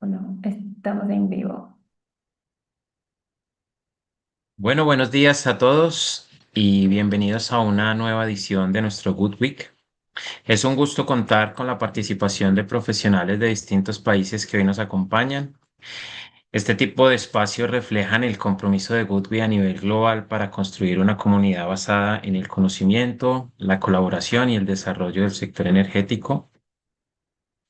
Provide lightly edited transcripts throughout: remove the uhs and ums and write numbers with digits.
Bueno, estamos en vivo. Bueno, buenos días a todos y bienvenidos a una nueva edición de nuestro Good Week. Es un gusto contar con la participación de profesionales de distintos países que hoy nos acompañan. Este tipo de espacios reflejan el compromiso de Good Week a nivel global para construir una comunidad basada en el conocimiento, la colaboración y el desarrollo del sector energético.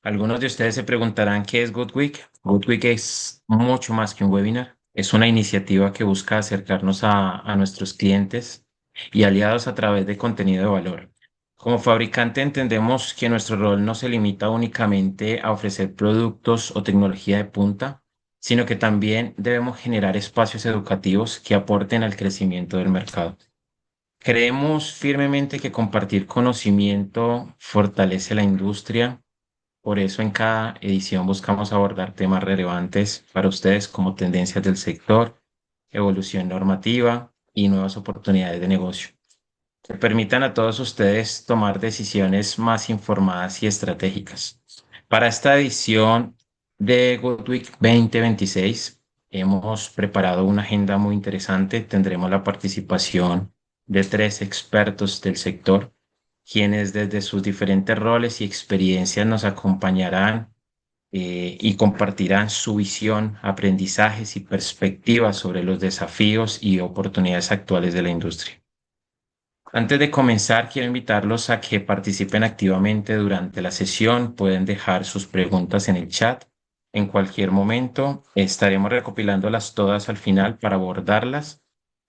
Algunos de ustedes se preguntarán qué es Good Week. Good Week es mucho más que un webinar. Es una iniciativa que busca acercarnos a nuestros clientes y aliados a través de contenido de valor. Como fabricante entendemos que nuestro rol no se limita únicamente a ofrecer productos o tecnología de punta, sino que también debemos generar espacios educativos que aporten al crecimiento del mercado. Creemos firmemente que compartir conocimiento fortalece la industria. Por eso en cada edición buscamos abordar temas relevantes para ustedes como tendencias del sector, evolución normativa y nuevas oportunidades de negocio, que permitan a todos ustedes tomar decisiones más informadas y estratégicas. Para esta edición de Good Week 2026 hemos preparado una agenda muy interesante. Tendremos la participación de tres expertos del sector, quienes desde sus diferentes roles y experiencias nos acompañarán y compartirán su visión, aprendizajes y perspectivas sobre los desafíos y oportunidades actuales de la industria. Antes de comenzar, quiero invitarlos a que participen activamente durante la sesión. Pueden dejar sus preguntas en el chat en cualquier momento. Estaremos recopilándolas todas al final para abordarlas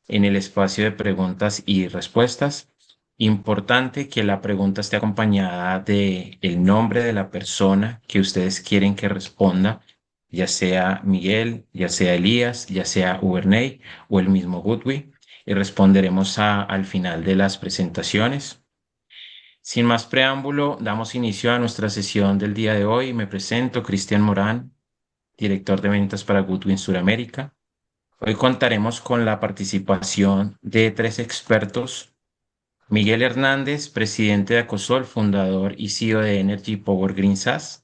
en el espacio de preguntas y respuestas. Importante que la pregunta esté acompañada de el nombre de la persona que ustedes quieren que responda, ya sea Miguel, ya sea Elías, ya sea Ubernay o el mismo Goodwi, y responderemos al final de las presentaciones. Sin más preámbulo, damos inicio a nuestra sesión del día de hoy. Me presento, Cristian Morán, director de ventas para Goodwin Suramérica. Hoy contaremos con la participación de tres expertos: Miguel Hernández, presidente de Acosol, fundador y CEO de Energy Power Green SAS;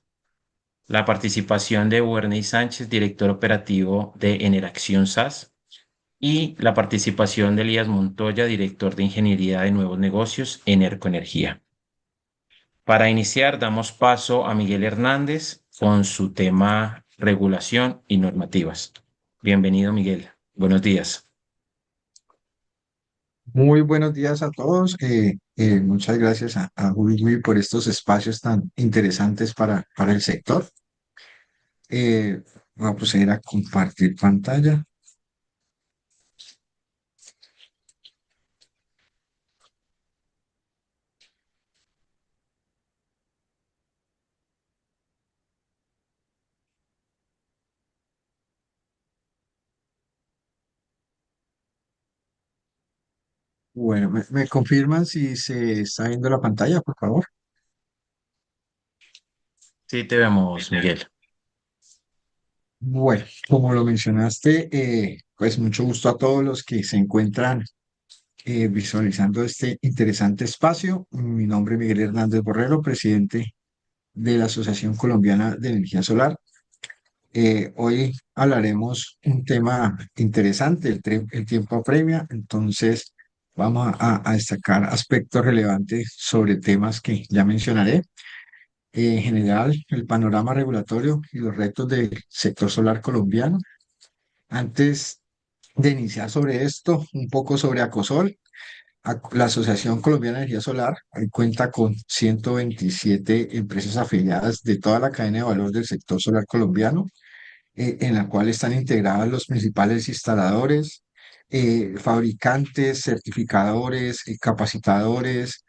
la participación de Werney Sánchez, director operativo de Eneracción SAS; y la participación de Elías Montoya, director de Ingeniería de Nuevos Negocios en Energía. Para iniciar, damos paso a Miguel Hernández con su tema regulación y normativas. Bienvenido, Miguel. Buenos días. Muy buenos días a todos. Muchas gracias a Wiwi por estos espacios tan interesantes para el sector. Voy a proceder a compartir pantalla. Bueno, ¿me confirman si se está viendo la pantalla, por favor? Sí, te vemos, Miguel. Bueno, como lo mencionaste, pues mucho gusto a todos los que se encuentran visualizando este interesante espacio. Mi nombre es Miguel Hernández Borrero, presidente de la Asociación Colombiana de Energía Solar. Hoy hablaremos un tema interesante, el tiempo apremia. Entonces vamos a destacar aspectos relevantes sobre temas que ya mencionaré. En general, el panorama regulatorio y los retos del sector solar colombiano. Antes de iniciar sobre esto, un poco sobre Acosol. La Asociación Colombiana de Energía Solar cuenta con 127 empresas afiliadas de toda la cadena de valor del sector solar colombiano, en la cual están integrados los principales instaladores, fabricantes, certificadores, capacitadores,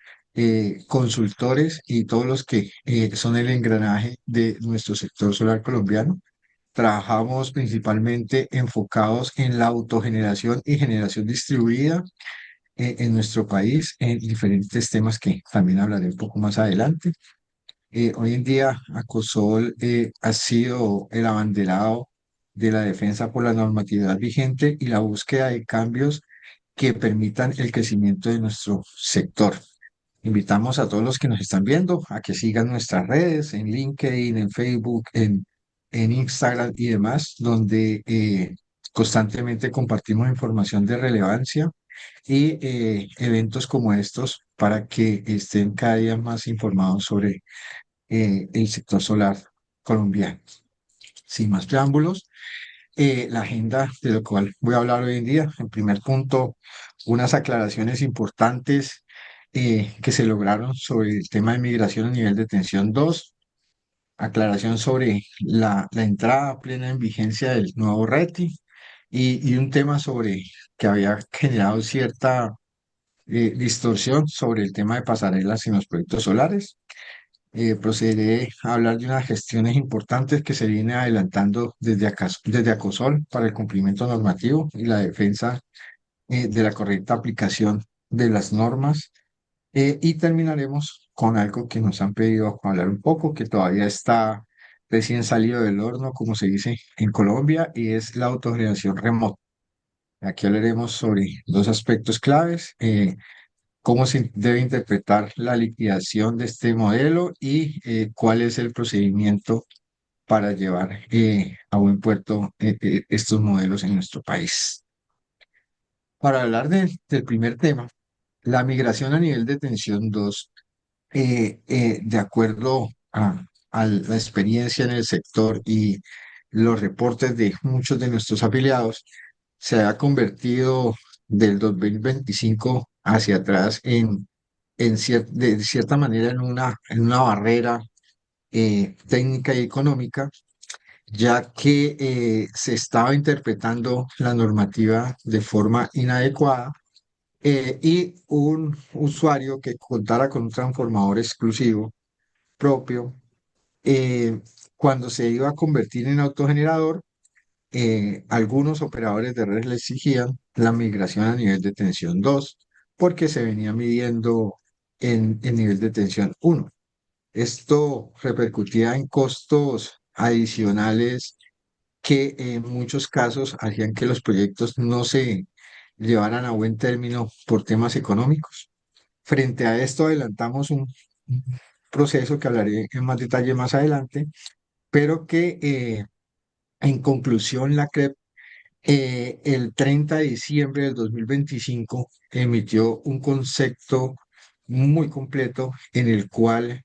consultores y todos los que son el engranaje de nuestro sector solar colombiano. Trabajamos principalmente enfocados en la autogeneración y generación distribuida en nuestro país en diferentes temas que también hablaré un poco más adelante. Hoy en día, Acosol ha sido el abanderado de la defensa por la normatividad vigente y la búsqueda de cambios que permitan el crecimiento de nuestro sector. Invitamos a todos los que nos están viendo a que sigan nuestras redes en LinkedIn, en Facebook, en Instagram y demás, donde constantemente compartimos información de relevancia y eventos como estos para que estén cada día más informados sobre el sector solar colombiano. Sin más preámbulos, la agenda de lo cual voy a hablar hoy en día. En primer punto, unas aclaraciones importantes que se lograron sobre el tema de migración a nivel de tensión 2, aclaración sobre la entrada plena en vigencia del nuevo RETI y un tema sobre que había generado cierta distorsión sobre el tema de pasarelas en los proyectos solares. Procederé a hablar de unas gestiones importantes que se viene adelantando desde Acosol para el cumplimiento normativo y la defensa de la correcta aplicación de las normas. Y terminaremos con algo que nos han pedido hablar un poco, que todavía está recién salido del horno, como se dice en Colombia, y es la autogeneración remota. Aquí hablaremos sobre dos aspectos claves. Cómo se debe interpretar la liquidación de este modelo y cuál es el procedimiento para llevar a buen puerto estos modelos en nuestro país. Para hablar del primer tema, la migración a nivel de tensión 2, de acuerdo a la experiencia en el sector y los reportes de muchos de nuestros afiliados, se ha convertido del 2025 hacia atrás de cierta manera en una barrera técnica y económica, ya que se estaba interpretando la normativa de forma inadecuada y un usuario que contara con un transformador exclusivo propio, eh, cuando se iba a convertir en autogenerador, algunos operadores de red le exigían la migración a nivel de tensión 2 porque se venía midiendo en nivel de tensión 1. Esto repercutía en costos adicionales que en muchos casos hacían que los proyectos no se llevaran a buen término por temas económicos. Frente a esto, adelantamos un proceso que hablaré en más detalle más adelante, pero que en conclusión la CREP el 30 de diciembre del 2025 emitió un concepto muy completo en el cual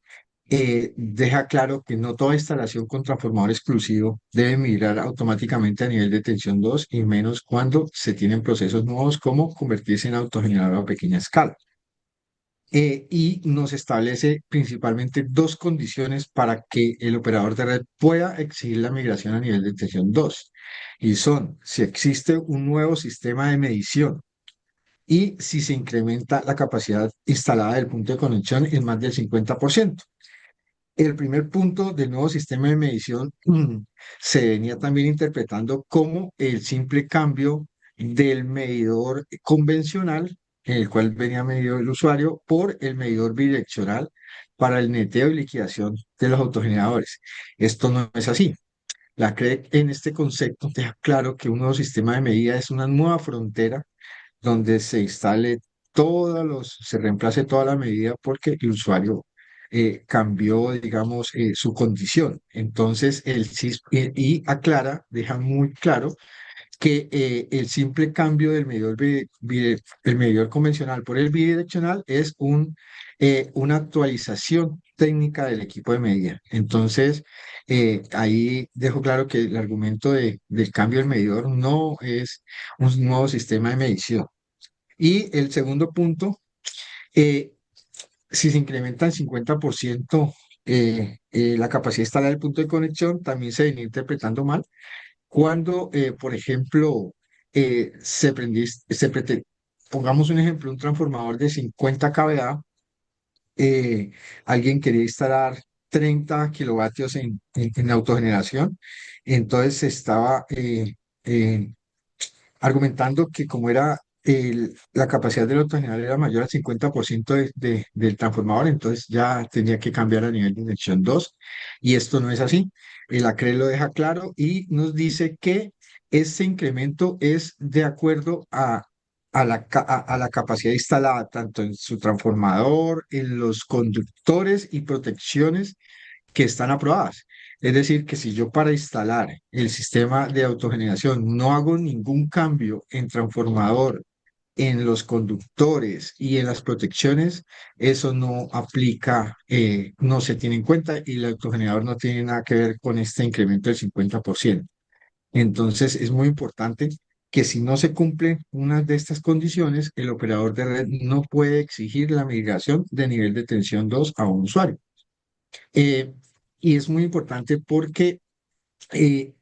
deja claro que no toda instalación con transformador exclusivo debe migrar automáticamente a nivel de tensión 2 y menos cuando se tienen procesos nuevos como convertirse en autogenerador a pequeña escala. Y nos establece principalmente dos condiciones para que el operador de red pueda exigir la migración a nivel de tensión 2. Y son si existe un nuevo sistema de medición y si se incrementa la capacidad instalada del punto de conexión en más del 50%. El primer punto del nuevo sistema de medición se venía también interpretando como el simple cambio del medidor convencional, en el cual venía medido el usuario, por el medidor bidireccional para el neteo y liquidación de los autogeneradores. Esto no es así. La CREC en este concepto deja claro que un nuevo sistema de medida es una nueva frontera donde se instale se reemplace toda la medida porque el usuario cambió, digamos, su condición. Entonces, y aclara, deja muy claro que el simple cambio del el medidor convencional por el bidireccional es una actualización técnica del equipo de medida. Entonces, ahí dejo claro que el argumento del cambio del medidor no es un nuevo sistema de medición. Y el segundo punto, eh, si se incrementa en 50% la capacidad instalada del punto de conexión, también se viene interpretando mal cuando, por ejemplo, pongamos un ejemplo, un transformador de 50 kVA, alguien quería instalar 30 kilovatios en autogeneración, entonces se estaba eh, argumentando que como era la capacidad del autogenerador era mayor al 50% del transformador, entonces ya tenía que cambiar a nivel de inyección 2 y esto no es así. El ACRE lo deja claro y nos dice que este incremento es de acuerdo a la capacidad instalada tanto en su transformador, en los conductores y protecciones que están aprobadas. Es decir, que si yo para instalar el sistema de autogeneración no hago ningún cambio en transformador, en los conductores y en las protecciones, eso no aplica, no se tiene en cuenta y el autogenerador no tiene nada que ver con este incremento del 50%. Entonces, es muy importante que si no se cumplen una de estas condiciones, el operador de red no puede exigir la migración de nivel de tensión 2 a un usuario. Eh, y es muy importante porque eh,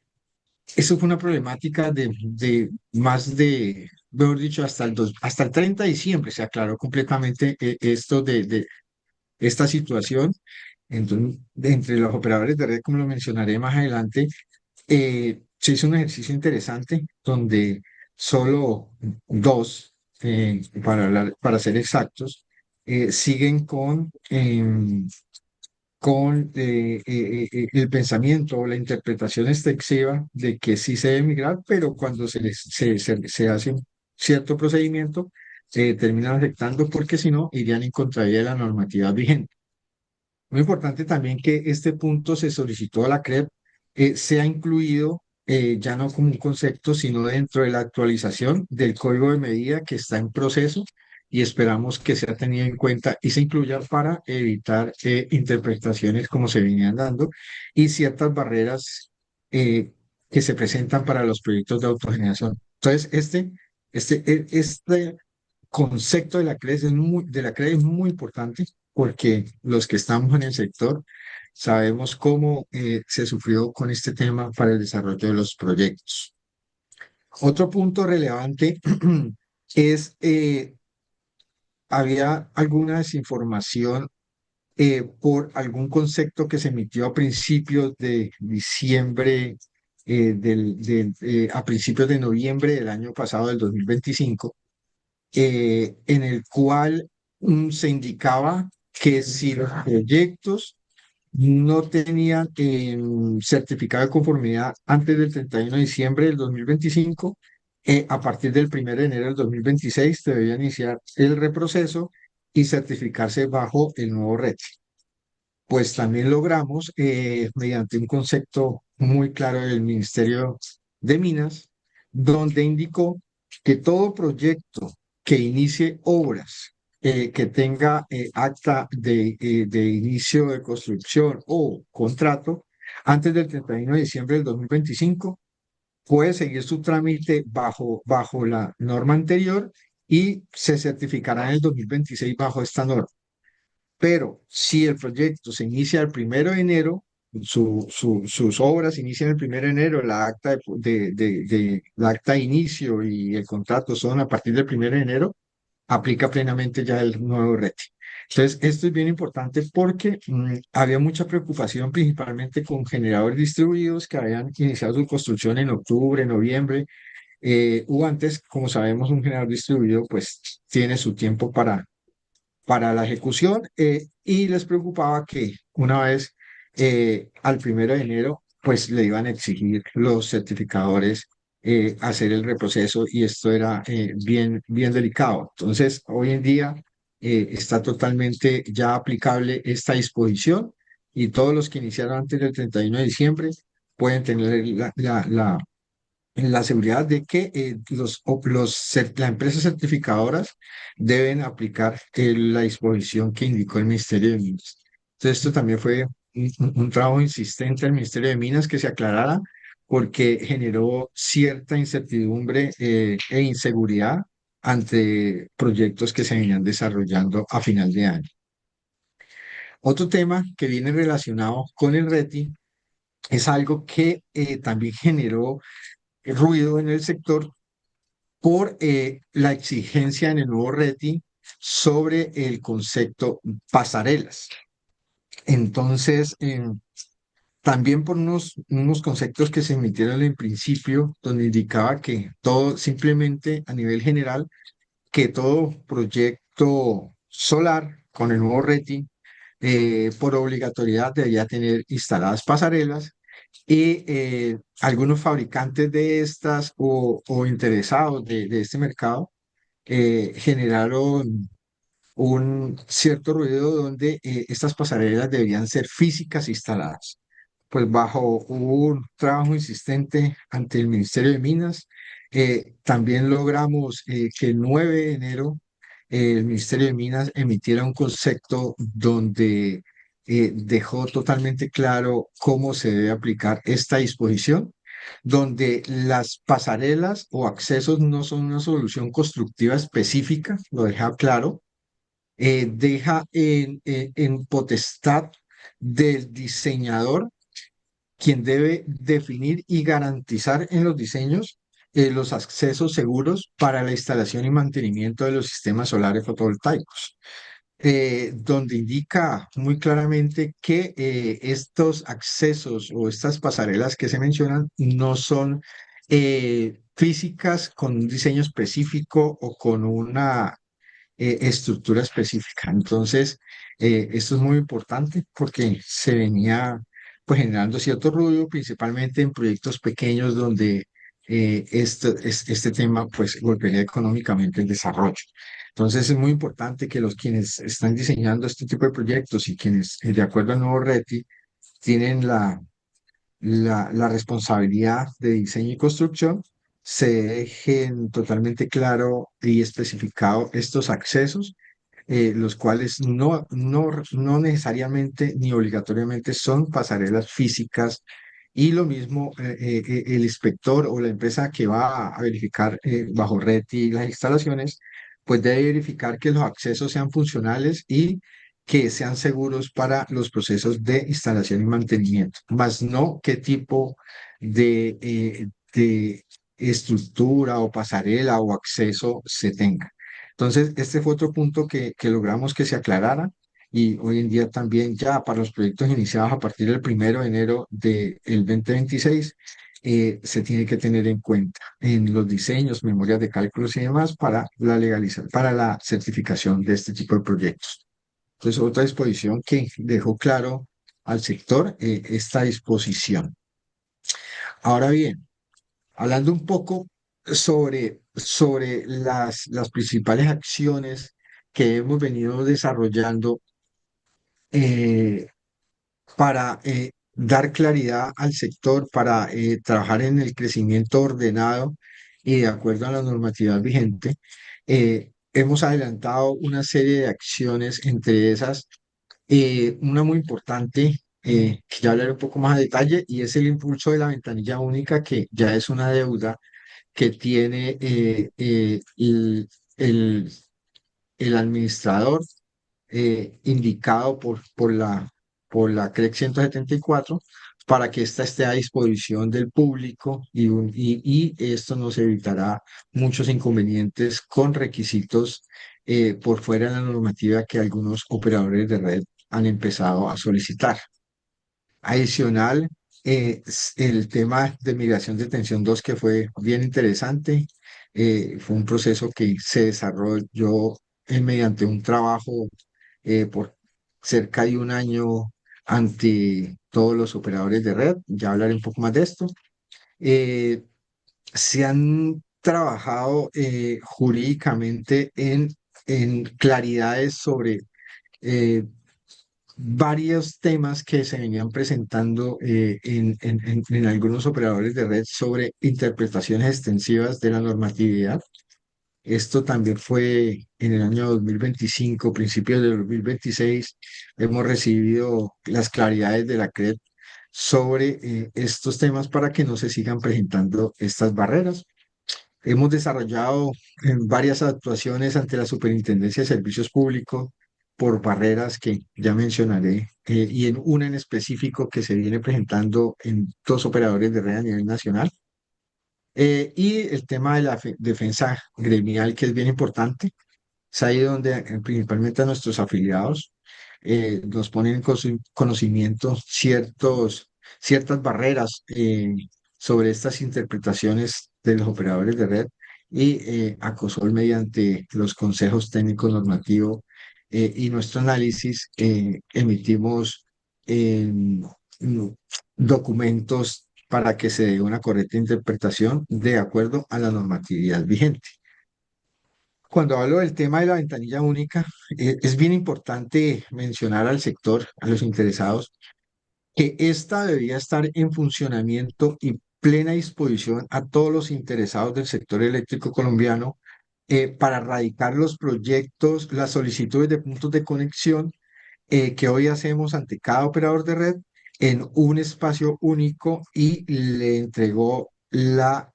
eso fue una problemática de más de, mejor dicho, hasta el 30 de diciembre se aclaró completamente esto de esta situación. Entonces, entre los operadores de red, como lo mencionaré más adelante, se hizo un ejercicio interesante donde solo dos, para ser exactos, siguen con el pensamiento o la interpretación extensiva de que sí se debe migrar, pero cuando se hace un cierto procedimiento, terminan afectando porque si no, irían en contravía de la normativa vigente. Muy importante también que este punto se solicitó a la CREP, sea incluido ya no como un concepto, sino dentro de la actualización del código de medida que está en proceso y esperamos que sea tenido en cuenta y se incluya para evitar interpretaciones como se venían dando y ciertas barreras eh, que se presentan para los proyectos de autogeneración. Entonces, este concepto de la CRE es muy importante porque los que estamos en el sector sabemos cómo se sufrió con este tema para el desarrollo de los proyectos. Otro punto relevante es, había alguna desinformación por algún concepto que se emitió a principios de diciembre, a principios de noviembre del año pasado, del 2025, en el cual se indicaba que si los proyectos no tenían certificado de conformidad antes del 31 de diciembre del 2025, a partir del 1 de enero del 2026 debía iniciar el reproceso y certificarse bajo el nuevo RET. Pues también logramos, mediante un concepto muy claro del Ministerio de Minas, donde indicó que todo proyecto que inicie obras, que tenga acta de inicio de construcción o contrato antes del 31 de diciembre del 2025, puede seguir su trámite bajo la norma anterior y se certificará en el 2026 bajo esta norma. Pero si el proyecto se inicia el 1 de enero, sus obras inician el 1 de enero, la acta de inicio y el contrato son a partir del 1 de enero, aplica plenamente ya el nuevo RETI. Entonces, esto es bien importante porque había mucha preocupación principalmente con generadores distribuidos que habían iniciado su construcción en octubre, noviembre, o antes, como sabemos, un generador distribuido pues tiene su tiempo para la ejecución, y les preocupaba que una vez al 1 de enero pues le iban a exigir los certificadores hacer el reproceso y esto era bien delicado. Entonces, hoy en día está totalmente ya aplicable esta disposición y todos los que iniciaron antes del 31 de diciembre pueden tener la seguridad de que las empresas certificadoras deben aplicar la disposición que indicó el Ministerio de Minas. Entonces, esto también fue un trabajo insistente del Ministerio de Minas que se aclarara porque generó cierta incertidumbre e inseguridad ante proyectos que se venían desarrollando a final de año. Otro tema que viene relacionado con el RETI es algo que también generó ruido en el sector por la exigencia en el nuevo RETI sobre el concepto pasarelas. Entonces, también por unos conceptos que se emitieron en principio, donde indicaba que todo, simplemente a nivel general, que todo proyecto solar con el nuevo RETI, por obligatoriedad debía tener instaladas pasarelas y algunos fabricantes de estas o interesados de este mercado generaron un cierto ruido donde estas pasarelas deberían ser físicas instaladas. pues bajo un trabajo insistente ante el Ministerio de Minas, también logramos que el 9 de enero el Ministerio de Minas emitiera un concepto donde dejó totalmente claro cómo se debe aplicar esta disposición, donde las pasarelas o accesos no son una solución constructiva específica, lo deja claro, deja en potestad del diseñador quien debe definir y garantizar en los diseños los accesos seguros para la instalación y mantenimiento de los sistemas solares fotovoltaicos, donde indica muy claramente que estos accesos o estas pasarelas que se mencionan no son físicas con un diseño específico o con una estructura específica. Entonces, esto es muy importante porque se venía pues generando cierto ruido, principalmente en proyectos pequeños donde este tema pues golpearía económicamente el desarrollo. Entonces, es muy importante que los quienes están diseñando este tipo de proyectos y quienes, de acuerdo al nuevo RETI, tienen la responsabilidad de diseño y construcción, se dejen totalmente claro y especificado estos accesos, los cuales no necesariamente ni obligatoriamente son pasarelas físicas. Y lo mismo, el inspector o la empresa que va a verificar bajo RETI las instalaciones, pues debe verificar que los accesos sean funcionales y que sean seguros para los procesos de instalación y mantenimiento, más no qué tipo de estructura o pasarela o acceso se tenga. Entonces, este fue otro punto que logramos que se aclarara y hoy en día también ya para los proyectos iniciados a partir del 1 de enero del 2026, se tiene que tener en cuenta en los diseños, memorias de cálculos y demás para la para la certificación de este tipo de proyectos. Entonces, otra disposición que dejó claro al sector esta disposición. Ahora bien, hablando un poco sobre las principales acciones que hemos venido desarrollando eh, para dar claridad al sector, para trabajar en el crecimiento ordenado y de acuerdo a la normatividad vigente, hemos adelantado una serie de acciones, entre esas una muy importante, que ya hablaré un poco más a detalle, y es el impulso de la ventanilla única, que ya es una deuda que tiene el, el administrador indicado por la CREC 174 para que ésta esté a disposición del público y esto nos evitará muchos inconvenientes con requisitos por fuera de la normativa que algunos operadores de red han empezado a solicitar. Adicional, el tema de migración de tensión 2 que fue bien interesante, fue un proceso que se desarrolló mediante un trabajo por cerca de un año ante todos los operadores de red. Ya hablaré un poco más de esto. Eh, Se han trabajado jurídicamente en claridades sobre eh, varios temas que se venían presentando en algunos operadores de red sobre interpretaciones extensivas de la normatividad. Esto también fue en el año 2025, principios de 2026. Hemos recibido las claridades de la CRED sobre estos temas para que no se sigan presentando estas barreras. Hemos desarrollado varias actuaciones ante la Superintendencia de Servicios Públicos por barreras que ya mencionaré, y en una en específico que se viene presentando en dos operadores de red a nivel nacional. Y el tema de la defensa gremial, que es bien importante. Es ahí donde principalmente a nuestros afiliados nos ponen en conocimiento ciertas barreras sobre estas interpretaciones de los operadores de red, y ACOSOL mediante los consejos técnicos normativos y nuestro análisis emitimos mm, documentos para que se dé una correcta interpretación de acuerdo a la normatividad vigente. Cuando hablo del tema de la ventanilla única, es bien importante mencionar al sector, a los interesados, que esta debía estar en funcionamiento y plena disposición a todos los interesados del sector eléctrico colombiano para radicar los proyectos, las solicitudes de puntos de conexión que hoy hacemos ante cada operador de red en un espacio único y le entregó la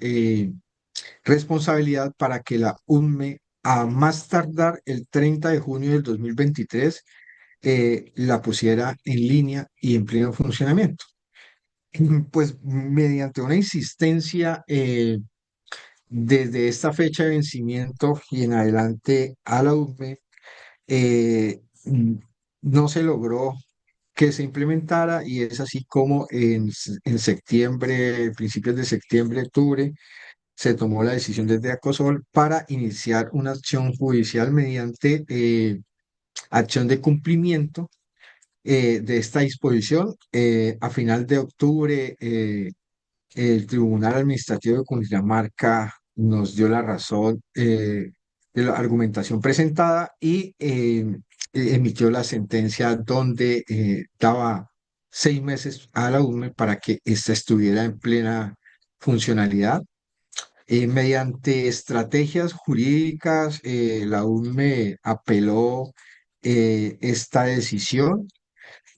responsabilidad para que la UNME, a más tardar el 30 de junio del 2023, la pusiera en línea y en pleno funcionamiento. Pues mediante una insistencia desde esta fecha de vencimiento y en adelante a la UNME, no se logró que se implementara y es así como en septiembre, principios de septiembre, octubre, se tomó la decisión desde Acosol para iniciar una acción judicial mediante acción de cumplimiento de esta disposición. A final de octubre, el Tribunal Administrativo de Cundinamarca nos dio la razón de la argumentación presentada y emitió la sentencia donde daba 6 meses a la UME para que ésta estuviera en plena funcionalidad. Mediante estrategias jurídicas, la UME apeló esta decisión.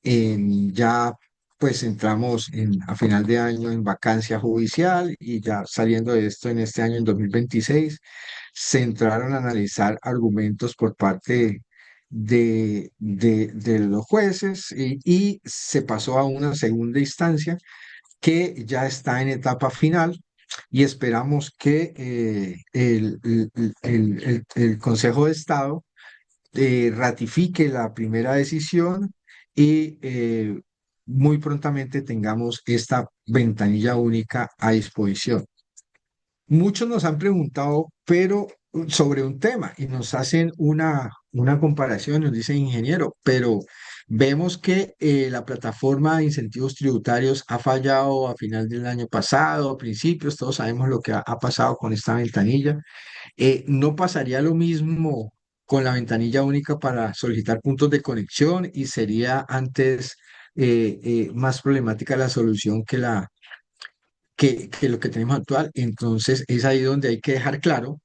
Ya pues entramos a final de año en vacancia judicial y ya saliendo de esto en este año, en 2026, se entraron a analizar argumentos por parte de los jueces y se pasó a una segunda instancia que ya está en etapa final y esperamos que el Consejo de Estado ratifique la primera decisión y muy prontamente tengamos esta ventanilla única a disposición. Muchos nos han preguntado, pero sobre un tema y nos hacen una comparación, nos dicen ingeniero, pero vemos que la plataforma de incentivos tributarios ha fallado a final del año pasado, a principios, todos sabemos lo que ha pasado con esta ventanilla. ¿No pasaría lo mismo con la ventanilla única para solicitar puntos de conexión y sería antes más problemática la solución que lo que tenemos actual? Entonces es ahí donde hay que dejar claro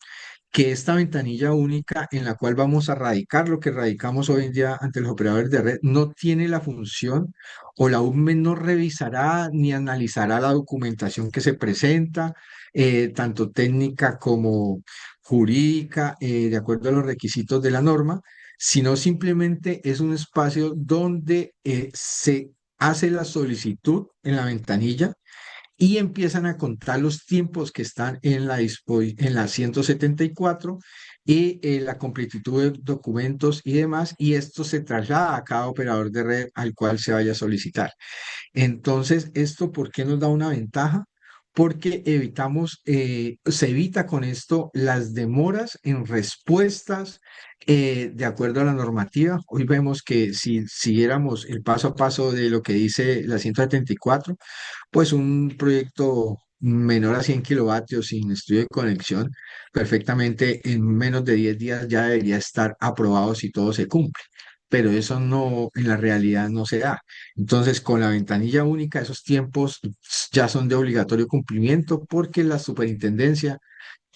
que esta ventanilla única en la cual vamos a radicar lo que radicamos hoy en día ante los operadores de red no tiene la función o la UME no revisará ni analizará la documentación que se presenta, tanto técnica como jurídica, de acuerdo a los requisitos de la norma, sino simplemente es un espacio donde se hace la solicitud en la ventanilla y empiezan a contar los tiempos que están en la 174 y la completitud de documentos y demás, y esto se traslada a cada operador de red al cual se vaya a solicitar. Entonces, ¿esto por qué nos da una ventaja? Porque se evita con esto las demoras en respuestas de acuerdo a la normativa. Hoy vemos que si siguiéramos el paso a paso de lo que dice la 174, pues un proyecto menor a 100 kilovatios sin estudio de conexión, perfectamente en menos de 10 días ya debería estar aprobado si todo se cumple. Pero eso no, en la realidad no se da. Entonces, con la ventanilla única, esos tiempos ya son de obligatorio cumplimiento porque la superintendencia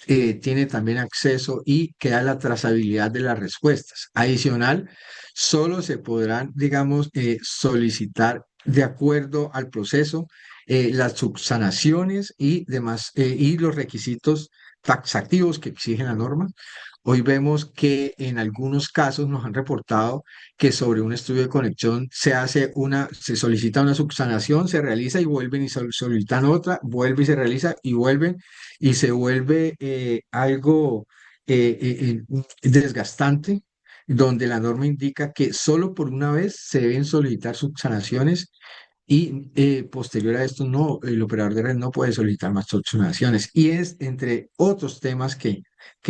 tiene también acceso y queda la trazabilidad de las respuestas. Adicional, solo se podrán, digamos, solicitar de acuerdo al proceso las subsanaciones y demás, y los requisitos taxativos que exige la norma. Hoy vemos que en algunos casos nos han reportado que sobre un estudio de conexión se solicita una subsanación, se realiza y vuelven y solicitan otra, vuelve y se realiza y vuelven y se vuelve algo desgastante, donde la norma indica que solo por una vez se deben solicitar subsanaciones y posterior a esto no, el operador de red no puede solicitar más subsanaciones. Y es entre otros temas que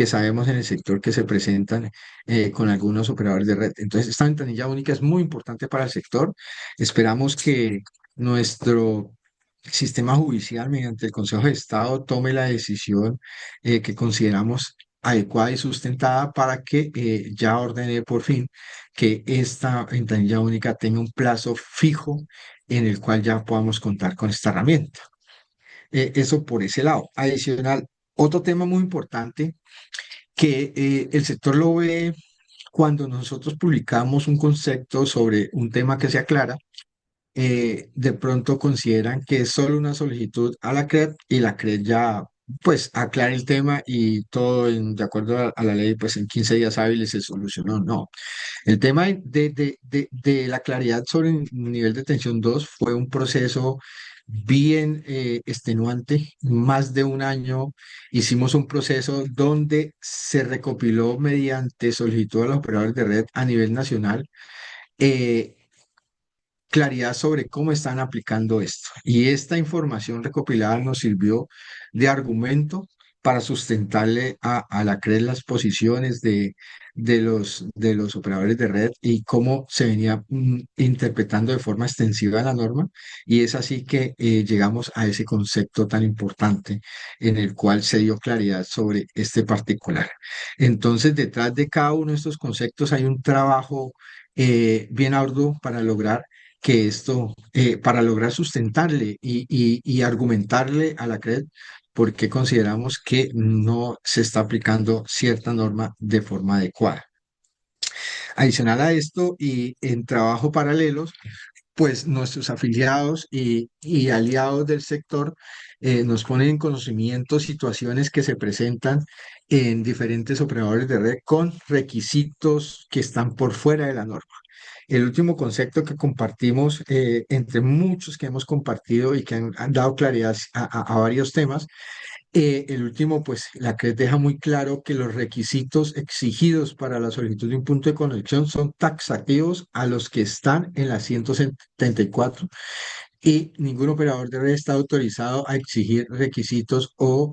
sabemos en el sector que se presentan con algunos operadores de red. Entonces, esta ventanilla única es muy importante para el sector. Esperamos que nuestro sistema judicial, mediante el Consejo de Estado, tome la decisión que consideramos adecuada y sustentada para que ya ordene por fin que esta ventanilla única tenga un plazo fijo en el cual ya podamos contar con esta herramienta. Eso por ese lado. Adicional, otro tema muy importante que el sector lo ve cuando nosotros publicamos un concepto sobre un tema que se aclara, de pronto consideran que es solo una solicitud a la CREP y la CREP ya pues aclara el tema y todo de acuerdo a la ley, pues en 15 días hábiles se solucionó. No, el tema de la claridad sobre el nivel de tensión 2 fue un proceso bien extenuante, más de un año. Hicimos un proceso donde se recopiló mediante solicitud a los operadores de red a nivel nacional, eh, claridad sobre cómo están aplicando esto. Y esta información recopilada nos sirvió de argumento para sustentarle a la CRED las posiciones de los operadores de red y cómo se venía interpretando de forma extensiva la norma. Y es así que llegamos a ese concepto tan importante en el cual se dio claridad sobre este particular. Entonces, detrás de cada uno de estos conceptos hay un trabajo bien arduo para lograr que esto, para lograr sustentarle y argumentarle a la CRED por qué consideramos que no se está aplicando cierta norma de forma adecuada. Adicional a esto y en trabajo paralelos, pues nuestros afiliados y aliados del sector nos ponen en conocimiento situaciones que se presentan en diferentes operadores de red con requisitos que están por fuera de la norma. El último concepto que compartimos, entre muchos que hemos compartido y que han dado claridad a varios temas, el último, pues la CRED deja muy claro que los requisitos exigidos para la solicitud de un punto de conexión son taxativos a los que están en la 174 y ningún operador de red está autorizado a exigir requisitos o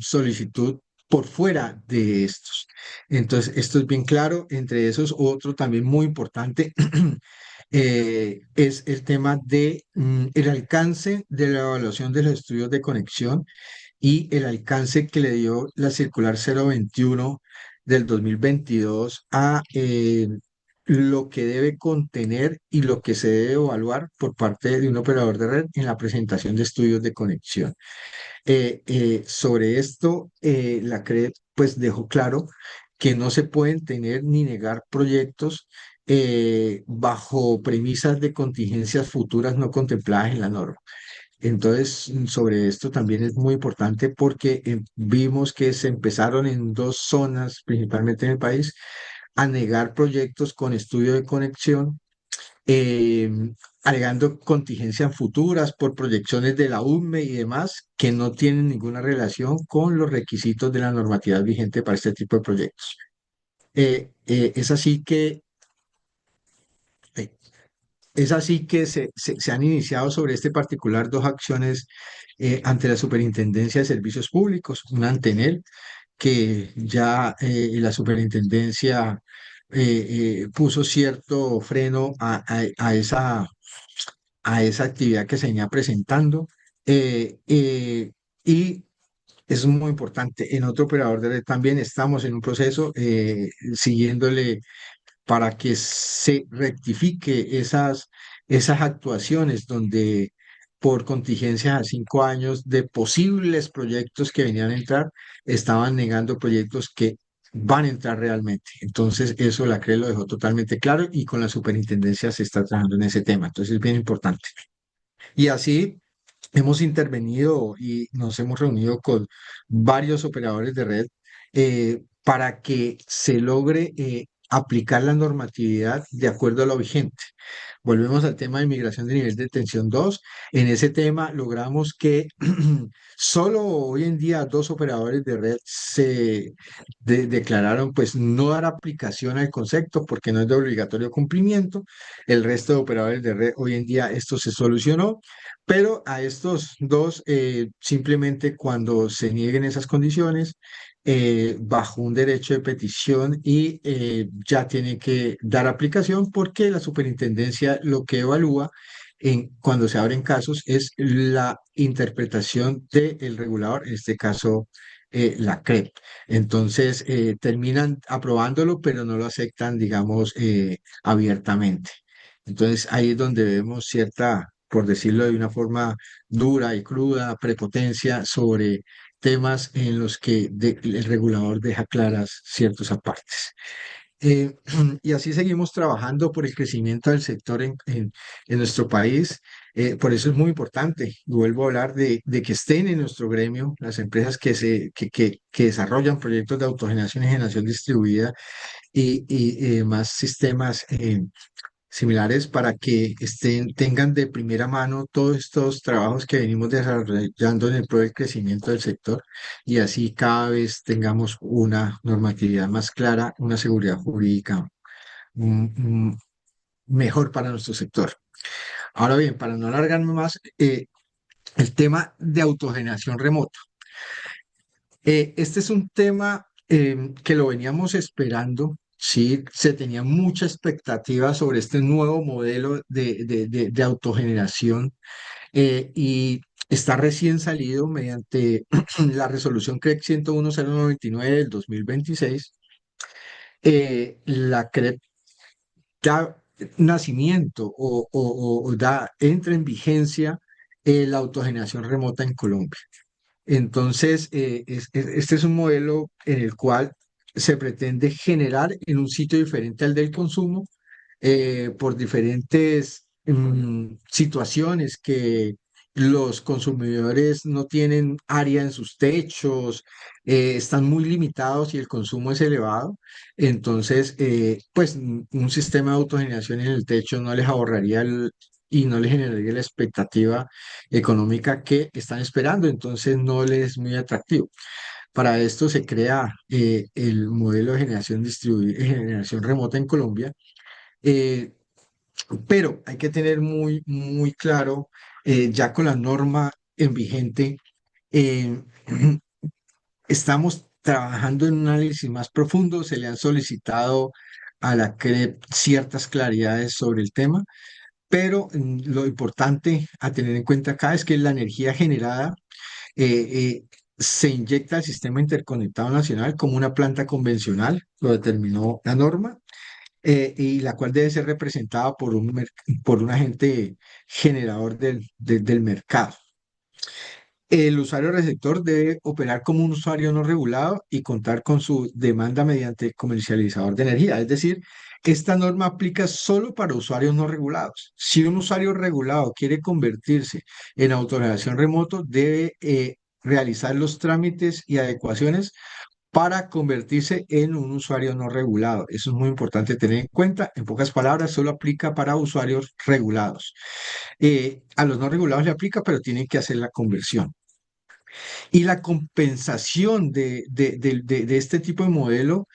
solicitud por fuera de estos. Entonces, esto es bien claro. Entre esos, otro también muy importante es el tema de el alcance de la evaluación de los estudios de conexión y el alcance que le dio la circular 021 del 2022 a lo que debe contener y lo que se debe evaluar por parte de un operador de red en la presentación de estudios de conexión. Sobre esto, la CRED pues dejó claro que no se pueden tener ni negar proyectos bajo premisas de contingencias futuras no contempladas en la norma. Entonces, sobre esto también es muy importante porque vimos que se empezaron en dos zonas, principalmente en el país, a negar proyectos con estudio de conexión, eh, alegando contingencias futuras por proyecciones de la UME y demás que no tienen ninguna relación con los requisitos de la normatividad vigente para este tipo de proyectos. Es así que eh, Es así que se han iniciado sobre este particular dos acciones ante la Superintendencia de Servicios Públicos, una ante ENEL, que ya la Superintendencia puso cierto freno a esa actividad que se venía presentando. Y es muy importante. En otro operador de red también estamos en un proceso siguiéndole para que se rectifique esas actuaciones donde por contingencias a 5 años de posibles proyectos que venían a entrar, estaban negando proyectos que van a entrar realmente. Entonces, eso la CRE lo dejó totalmente claro y con la superintendencia se está trabajando en ese tema. Entonces, es bien importante. Y así hemos intervenido y nos hemos reunido con varios operadores de red para que se logre aplicar la normatividad de acuerdo a lo vigente. Volvemos al tema de migración de nivel de tensión 2. En ese tema logramos que solo hoy en día dos operadores de red se declararon pues no dar aplicación al concepto porque no es de obligatorio cumplimiento. El resto de operadores de red hoy en día esto se solucionó, pero a estos dos simplemente cuando se nieguen esas condiciones bajo un derecho de petición y ya tiene que dar aplicación porque la superintendencia lo que evalúa cuando se abren casos es la interpretación del regulador, en este caso la CREP. Entonces terminan aprobándolo, pero no lo aceptan, digamos, abiertamente. Entonces ahí es donde vemos cierta, por decirlo de una forma dura y cruda, prepotencia sobre temas en los que el regulador deja claras ciertos apartes. Eh, y así seguimos trabajando por el crecimiento del sector en nuestro país. Por eso es muy importante, y vuelvo a hablar de que estén en nuestro gremio las empresas que desarrollan proyectos de autogeneración y generación distribuida y más sistemas similares para que tengan de primera mano todos estos trabajos que venimos desarrollando en el pro del crecimiento del sector y así cada vez tengamos una normatividad más clara, una seguridad jurídica mm, mm, mejor para nuestro sector. Ahora bien, para no alargarme más, el tema de autogeneración remota. Este es un tema que lo veníamos esperando. Sí, se tenía mucha expectativa sobre este nuevo modelo de autogeneración y está recién salido mediante la resolución CREC 101.099 del 2026. La CREC da nacimiento entra en vigencia la autogeneración remota en Colombia. Entonces, este es un modelo en el cual se pretende generar en un sitio diferente al del consumo por diferentes situaciones que los consumidores no tienen área en sus techos, están muy limitados y el consumo es elevado. Entonces, pues un sistema de autogeneración en el techo no les ahorraría y no les generaría la expectativa económica que están esperando, entonces no les es muy atractivo. Para esto se crea el modelo de generación distribuida, generación remota en Colombia, eh, pero hay que tener muy claro, ya con la norma en vigente, eh, estamos trabajando en un análisis más profundo, se le han solicitado a la CREP ciertas claridades sobre el tema, pero lo importante a tener en cuenta acá es que la energía generada eh, se inyecta al sistema interconectado nacional como una planta convencional, lo determinó la norma, y la cual debe ser representada por un agente generador del mercado. El usuario receptor debe operar como un usuario no regulado y contar con su demanda mediante comercializador de energía. Es decir, esta norma aplica solo para usuarios no regulados. Si un usuario regulado quiere convertirse en autogeneración remoto, debe realizar los trámites y adecuaciones para convertirse en un usuario no regulado. Eso es muy importante tener en cuenta. En pocas palabras, solo aplica para usuarios regulados. A los no regulados le aplica, pero tienen que hacer la conversión. Y la compensación de este tipo de modelo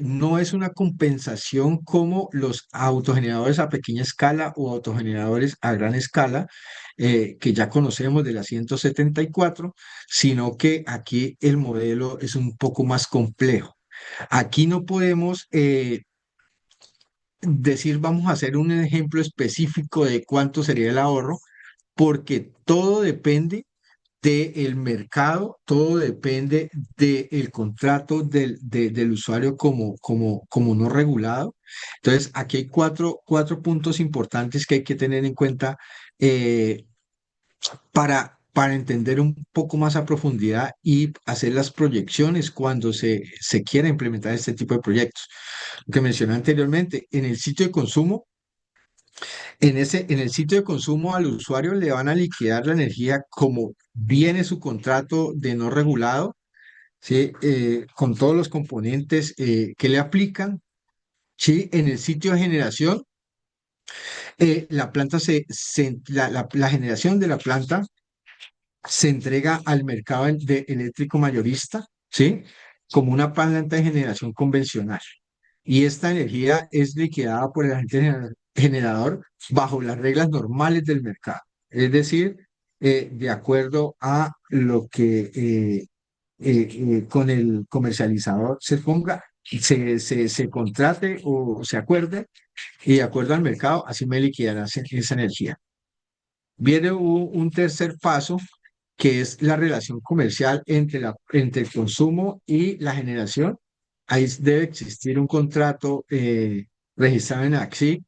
no es una compensación como los autogeneradores a pequeña escala o autogeneradores a gran escala, que ya conocemos de la 174, sino que aquí el modelo es un poco más complejo. Aquí no podemos decir, vamos a hacer un ejemplo específico de cuánto sería el ahorro, porque todo depende del mercado, todo depende del contrato del usuario como no regulado. Entonces, aquí hay cuatro puntos importantes que hay que tener en cuenta eh, para entender un poco más a profundidad y hacer las proyecciones cuando se quiera implementar este tipo de proyectos. Lo que mencioné anteriormente, en el sitio de consumo, en el sitio de consumo al usuario le van a liquidar la energía como viene su contrato de no regulado, ¿sí? Con todos los componentes que le aplican. ¿Sí? En el sitio de generación, la planta la generación de la planta se entrega al mercado eléctrico mayorista, ¿sí? Como una planta de generación convencional. Y esta energía es liquidada por el agente generador bajo las reglas normales del mercado. Es decir, de acuerdo a lo que con el comercializador se ponga, se contrate o se acuerde, y de acuerdo al mercado, así me liquidará esa energía. Viene un tercer paso, que es la relación comercial entre el consumo y la generación. Ahí debe existir un contrato registrado en AXI,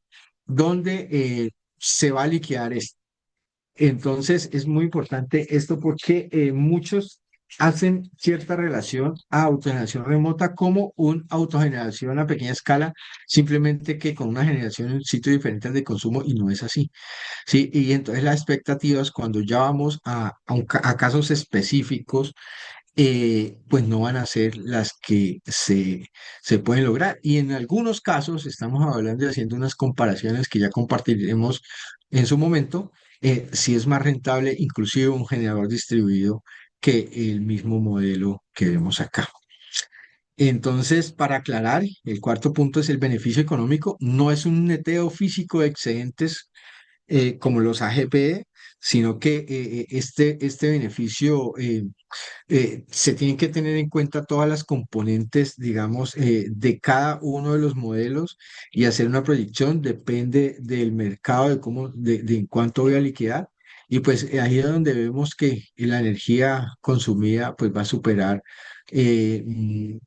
donde se va a liquidar esto. Entonces, es muy importante esto porque muchos hacen cierta relación a autogeneración remota como un autogeneración a pequeña escala, simplemente que con una generación en un sitio diferente al de consumo y no es así. Sí, y entonces las expectativas cuando ya vamos a casos específicos, pues no van a ser las que se pueden lograr. Y en algunos casos, estamos hablando y haciendo unas comparaciones que ya compartiremos en su momento, si es más rentable inclusive un generador distribuido que el mismo modelo que vemos acá. Entonces, para aclarar, el cuarto punto es el beneficio económico. No es un neteo físico de excedentes como los AGPE, sino que este beneficio se tienen que tener en cuenta todas las componentes, digamos, de cada uno de los modelos y hacer una proyección depende del mercado, de en cuánto voy a liquidar. Y pues ahí es donde vemos que la energía consumida pues va a superar en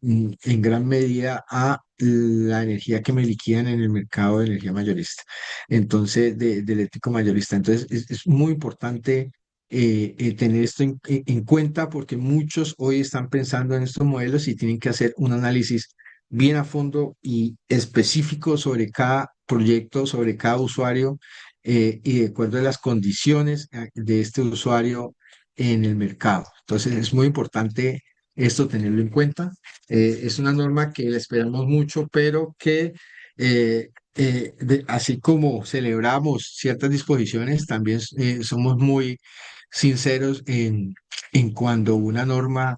gran medida a la energía que me liquidan en el mercado de energía mayorista. Entonces, de eléctrico mayorista. Entonces, es muy importante tener esto en cuenta porque muchos hoy están pensando en estos modelos y tienen que hacer un análisis bien a fondo y específico sobre cada proyecto, sobre cada usuario y de acuerdo a las condiciones de este usuario en el mercado. Entonces es muy importante esto tenerlo en cuenta. Es una norma que la esperamos mucho, pero que así como celebramos ciertas disposiciones, también somos muy sinceros en cuando una norma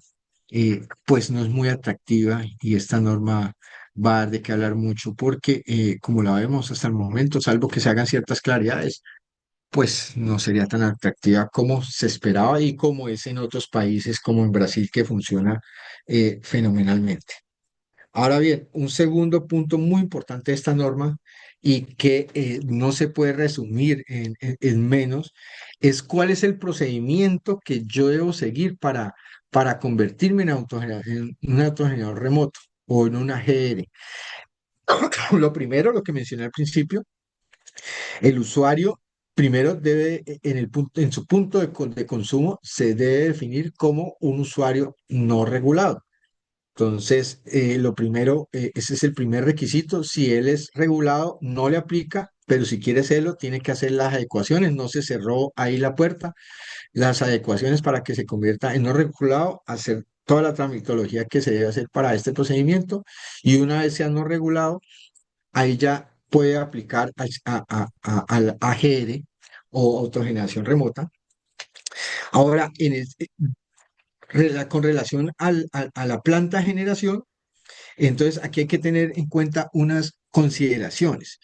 pues no es muy atractiva y esta norma va a dar de qué hablar mucho porque como la vemos hasta el momento, salvo que se hagan ciertas claridades, pues no sería tan atractiva como se esperaba y como es en otros países como en Brasil que funciona fenomenalmente. Ahora bien, un segundo punto muy importante de esta norma y que no se puede resumir en menos es cuál es el procedimiento que yo debo seguir para convertirme en un autogenerador remoto o en una GR. Lo primero, lo que mencioné al principio, el usuario primero debe, en su punto de consumo, se debe definir como un usuario no regulado. Entonces, lo primero, ese es el primer requisito. Si él es regulado, no le aplica, pero si quiere hacerlo, tiene que hacer las adecuaciones. No se cerró ahí la puerta. Las adecuaciones para que se convierta en no regulado, hacer toda la tramitología que se debe hacer para este procedimiento. Y una vez sea no regulado, ahí ya puede aplicar al AGR o autogeneración remota. Ahora, con relación a la planta de generación, entonces, aquí hay que tener en cuenta unas consideraciones.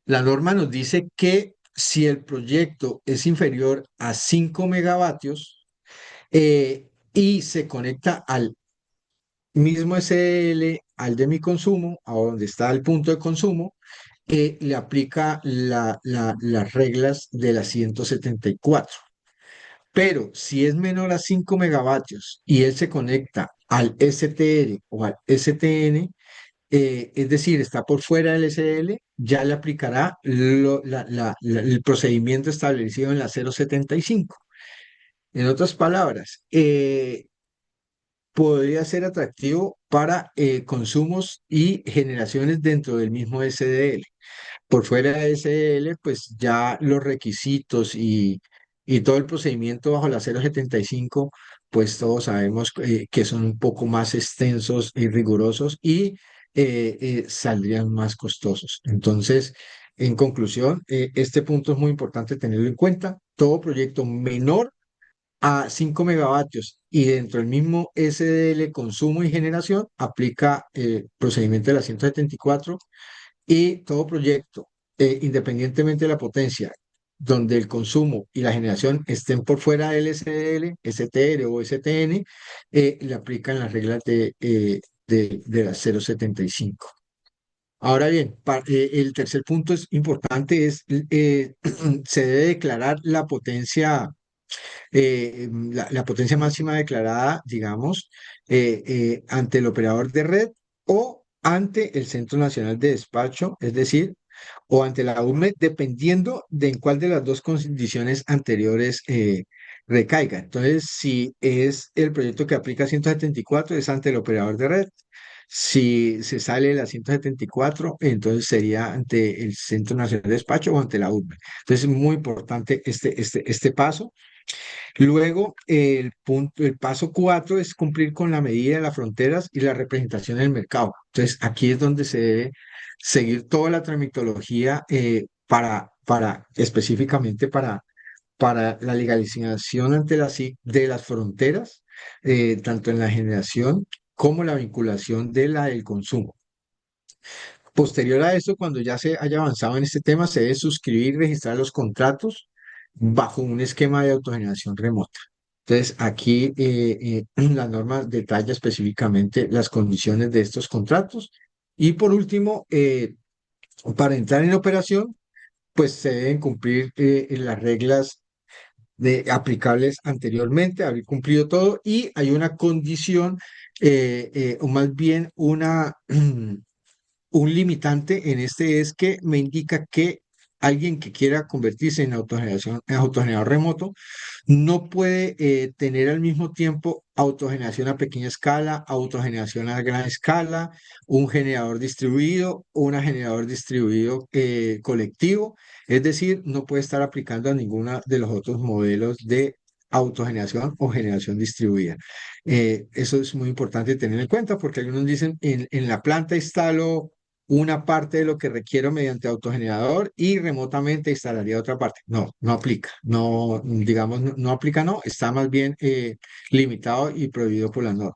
La norma nos dice que si el proyecto es inferior a 5 megavatios y se conecta al mismo SDL, al de mi consumo, a donde está el punto de consumo, le aplica las reglas de la 174. Pero si es menor a 5 megavatios y él se conecta al STR o al STN, es decir, está por fuera del SL, ya le aplicará el procedimiento establecido en la 075. En otras palabras, podría ser atractivo para consumos y generaciones dentro del mismo SDL. Por fuera de SDL, pues ya los requisitos y todo el procedimiento bajo la 075, pues todos sabemos que son un poco más extensos y rigurosos y saldrían más costosos. Entonces, en conclusión, este punto es muy importante tenerlo en cuenta. Todo proyecto menor a 5 megavatios y dentro del mismo SDL consumo y generación aplica el procedimiento de la 174 y todo proyecto, independientemente de la potencia, donde el consumo y la generación estén por fuera del SDL, STR o STN, le aplican las reglas de la 075. Ahora bien, el tercer punto es importante, se debe declarar la potencia máxima declarada, digamos, ante el operador de red o ante el Centro Nacional de Despacho, es decir, o ante la URME, dependiendo de en cuál de las dos condiciones anteriores recaiga. Entonces, si es el proyecto que aplica 174, es ante el operador de red. Si se sale de la 174, entonces sería ante el Centro Nacional de Despacho o ante la URME. Entonces, es muy importante este paso. Luego, el paso 4 es cumplir con la medida de las fronteras y la representación en el mercado. Entonces, aquí es donde se debe seguir toda la tramitología específicamente para la legalización ante la SIC de las fronteras, tanto en la generación como la vinculación del consumo. Posterior a esto, cuando ya se haya avanzado en este tema, se debe suscribir y registrar los contratos bajo un esquema de autogeneración remota. Entonces, aquí la norma detalla específicamente las condiciones de estos contratos. Y por último, para entrar en operación, pues se deben cumplir las reglas aplicables anteriormente, haber cumplido todo, y hay una condición, o más bien un limitante en este es que me indica que alguien que quiera convertirse en autogenerador remoto no puede tener al mismo tiempo autogeneración a pequeña escala, autogeneración a gran escala, un generador distribuido, una generador distribuido colectivo. Es decir, no puede estar aplicando a ninguno de los otros modelos de autogeneración o generación distribuida. Eso es muy importante tener en cuenta porque algunos dicen, en la planta instalo una parte de lo que requiero mediante autogenerador y remotamente instalaría otra parte. No, no aplica. No, digamos, no aplica, no. Está más bien limitado y prohibido por la norma.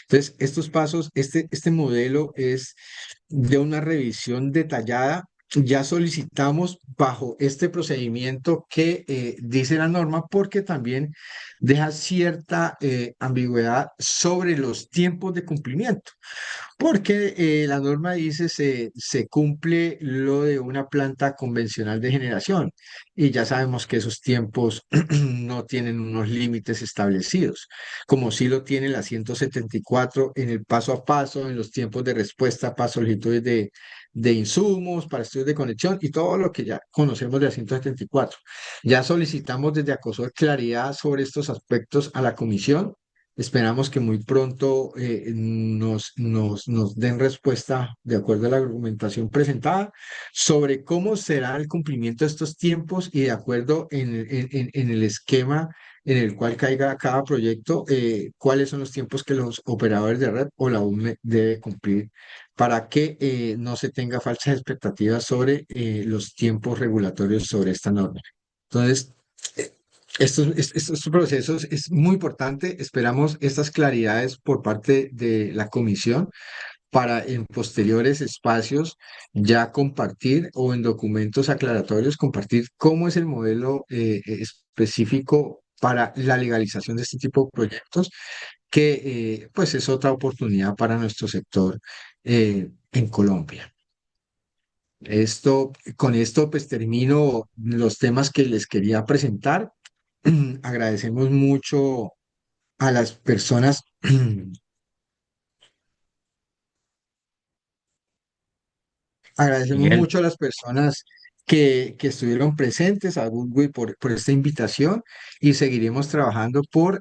Entonces, estos pasos, este modelo es de una revisión detallada. Ya solicitamos bajo este procedimiento que dice la norma porque también deja cierta ambigüedad sobre los tiempos de cumplimiento. Porque la norma dice se cumple lo de una planta convencional de generación y ya sabemos que esos tiempos no tienen unos límites establecidos, como sí lo tiene la 174 en el paso a paso, en los tiempos de respuesta para solicitudes de insumos, para estudios de conexión y todo lo que ya conocemos de la 174. Ya solicitamos desde Acosor claridad sobre estos aspectos a la comisión. Esperamos que muy pronto nos den respuesta de acuerdo a la argumentación presentada sobre cómo será el cumplimiento de estos tiempos y de acuerdo en el esquema en el cual caiga cada proyecto, cuáles son los tiempos que los operadores de red o la UME debe cumplir para que no se tenga falsas expectativas sobre los tiempos regulatorios sobre esta norma. Entonces, eh, estos procesos es muy importante. Esperamos estas claridades por parte de la comisión para en posteriores espacios ya compartir o en documentos aclaratorios compartir cómo es el modelo específico para la legalización de este tipo de proyectos, que pues es otra oportunidad para nuestro sector en Colombia. Con esto pues termino los temas que les quería presentar. Agradecemos mucho a las personas, agradecemos Miguel, mucho a las personas que estuvieron presentes, a Goodwill por esta invitación y seguiremos trabajando por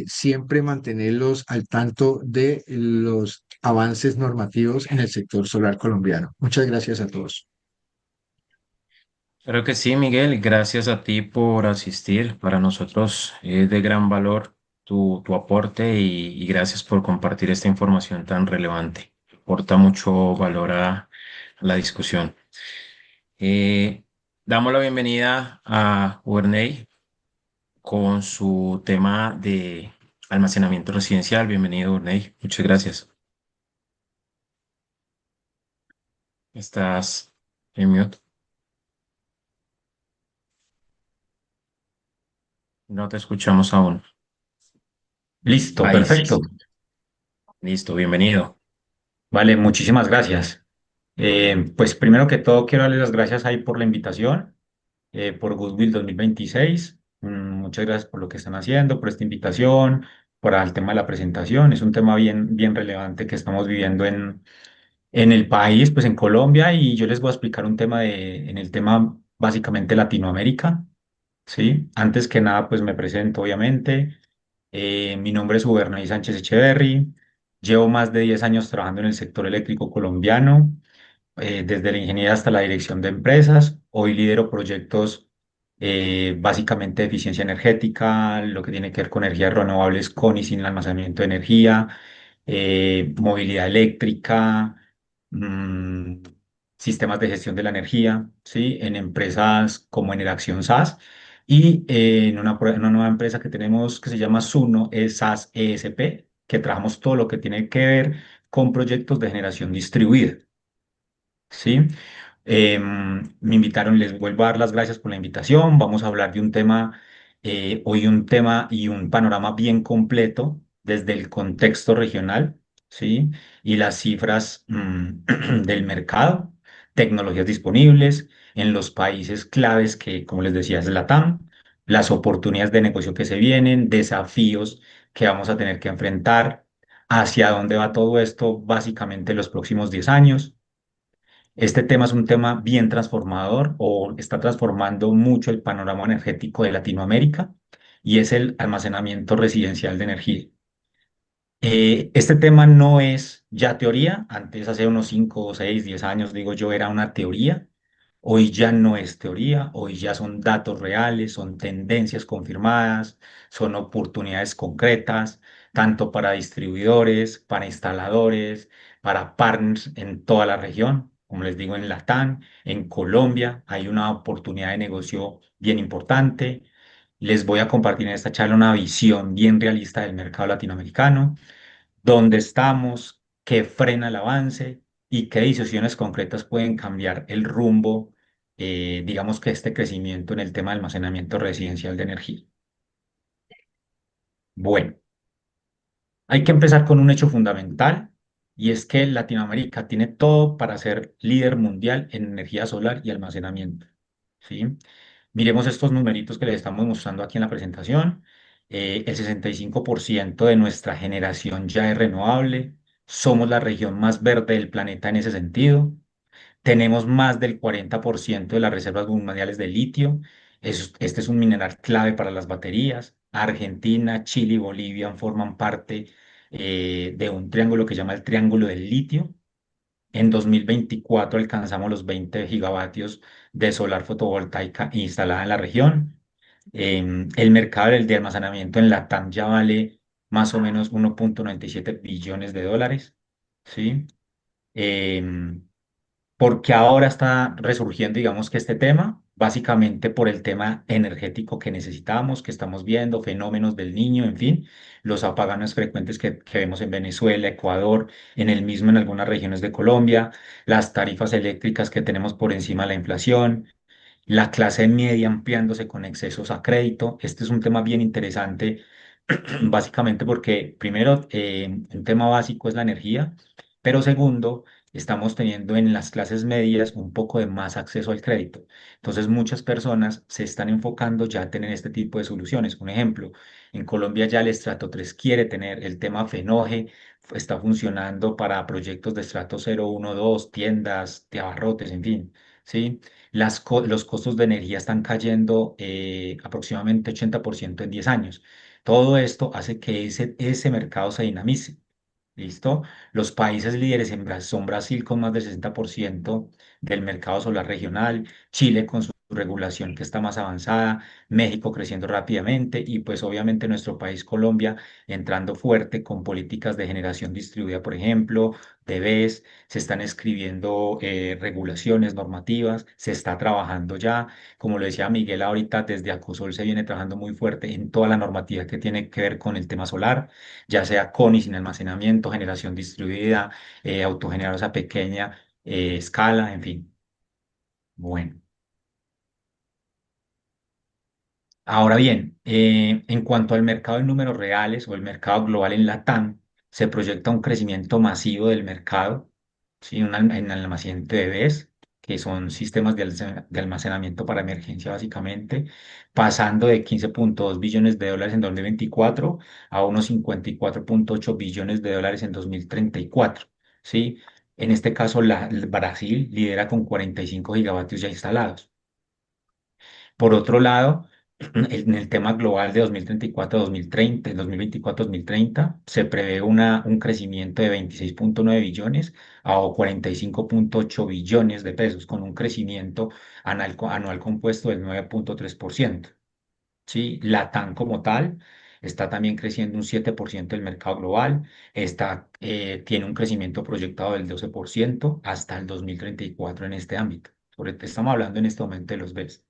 siempre mantenerlos al tanto de los avances normativos en el sector solar colombiano. Muchas gracias a todos. creo que sí, Miguel. Gracias a ti por asistir. Para nosotros es de gran valor tu aporte y gracias por compartir esta información tan relevante. Aporta mucho valor a la discusión. Eh, Damos la bienvenida a Werney con su tema de almacenamiento residencial. Bienvenido, Werney. Muchas gracias. Estás en mute. No te escuchamos aún. Listo, Ahí sí. perfecto. Listo, bienvenido. Vale, muchísimas gracias. Pues primero que todo quiero darles las gracias ahí por la invitación, por Goodwill 2026. Muchas gracias por lo que están haciendo, por esta invitación, por el tema de la presentación. Es un tema bien relevante que estamos viviendo En el país, pues en Colombia, y yo les voy a explicar un tema en el tema básicamente Latinoamérica, ¿sí? Antes que nada, pues me presento, obviamente. Mi nombre es Ubernay Sánchez Echeverry. Llevo más de 10 años trabajando en el sector eléctrico colombiano, desde la ingeniería hasta la dirección de empresas. Hoy lidero proyectos básicamente de eficiencia energética, lo que tiene que ver con energías renovables con y sin almacenamiento de energía, movilidad eléctrica, mm, sistemas de gestión de la energía, ¿sí? En empresas como en el Acción SAS y en en una nueva empresa que tenemos que se llama Suno, es SAS ESP, que trabajamos todo lo que tiene que ver con proyectos de generación distribuida. ¿Sí? Me invitaron, les vuelvo a dar las gracias por la invitación. Vamos a hablar de un tema, hoy un tema y un panorama bien completo desde el contexto regional, ¿sí? Y las cifras del mercado, tecnologías disponibles en los países claves que, como les decía, es LATAM, las oportunidades de negocio que se vienen, desafíos que vamos a tener que enfrentar, hacia dónde va todo esto básicamente en los próximos 10 años. Este tema es un tema bien transformador o está transformando mucho el panorama energético de Latinoamérica y es el almacenamiento residencial de energía. Este tema no es ya teoría, antes hace unos 5, 6, 10 años, digo yo, era una teoría, hoy ya no es teoría, hoy ya son datos reales, son tendencias confirmadas, son oportunidades concretas, tanto para distribuidores, para instaladores, para partners en toda la región, como les digo, en Latam, en Colombia, hay una oportunidad de negocio bien importante. Les voy a compartir en esta charla una visión bien realista del mercado latinoamericano, dónde estamos, qué frena el avance y qué decisiones concretas pueden cambiar el rumbo, digamos que este crecimiento en el tema de almacenamiento residencial de energía. Bueno, hay que empezar con un hecho fundamental y es que Latinoamérica tiene todo para ser líder mundial en energía solar y almacenamiento. ¿Sí? Miremos estos numeritos que les estamos mostrando aquí en la presentación. El 65% de nuestra generación ya es renovable. Somos la región más verde del planeta en ese sentido. Tenemos más del 40% de las reservas mundiales de litio. Este es un mineral clave para las baterías. Argentina, Chile y Bolivia forman parte de un triángulo que se llama el Triángulo del Litio. En 2024 alcanzamos los 20 gigavatios de solar fotovoltaica instalada en la región. El mercado del de almacenamiento en Latam ya vale más o menos 1,97 billones de dólares, ¿sí? Em, porque ahora está resurgiendo, digamos que este tema, básicamente por el tema energético que necesitamos, que estamos viendo, fenómenos del niño, en fin, los apagones frecuentes que vemos en Venezuela, Ecuador, en el mismo en algunas regiones de Colombia, las tarifas eléctricas que tenemos por encima de la inflación, la clase media ampliándose con excesos a crédito. Este es un tema bien interesante, básicamente porque primero, un tema básico es la energía, pero segundo, estamos teniendo en las clases medias un poco de más acceso al crédito. Entonces, muchas personas se están enfocando ya a tener este tipo de soluciones. Un ejemplo, en Colombia ya el estrato 3 quiere tener el tema FENOGE, está funcionando para proyectos de estrato 0, 1, 2, tiendas, de abarrotes, en fin, ¿sí? Los costos de energía están cayendo aproximadamente 80% en 10 años. Todo esto hace que ese mercado se dinamice. ¿Listo? Los países líderes son Brasil con más del 60% del mercado solar regional, Chile con su regulación que está más avanzada, México creciendo rápidamente y pues obviamente nuestro país Colombia entrando fuerte con políticas de generación distribuida, por ejemplo, de BES, se están escribiendo regulaciones normativas, se está trabajando ya, como lo decía Miguel ahorita, desde Acosol se viene trabajando muy fuerte en toda la normativa que tiene que ver con el tema solar, ya sea con y sin almacenamiento, generación distribuida, autogenerados a pequeña escala, en fin. Bueno, ahora bien, en cuanto al mercado en números reales o el mercado global en Latam, se proyecta un crecimiento masivo del mercado, ¿sí? En almacenamiento de BES, que son sistemas de almacenamiento para emergencia básicamente, pasando de 15,2 billones de dólares en 2024 a unos 54,8 billones de dólares en 2034, ¿sí? En este caso, Brasil lidera con 45 gigavatios ya instalados. Por otro lado, en el tema global de 2034 a 2030, en 2024 a 2030, se prevé un crecimiento de 26,9 billones a 45,8 billones de pesos, con un crecimiento anual compuesto del 9,3%. ¿Sí? Latam como tal está también creciendo un 7% del mercado global, tiene un crecimiento proyectado del 12% hasta el 2034 en este ámbito. Estamos hablando en este momento de los BES.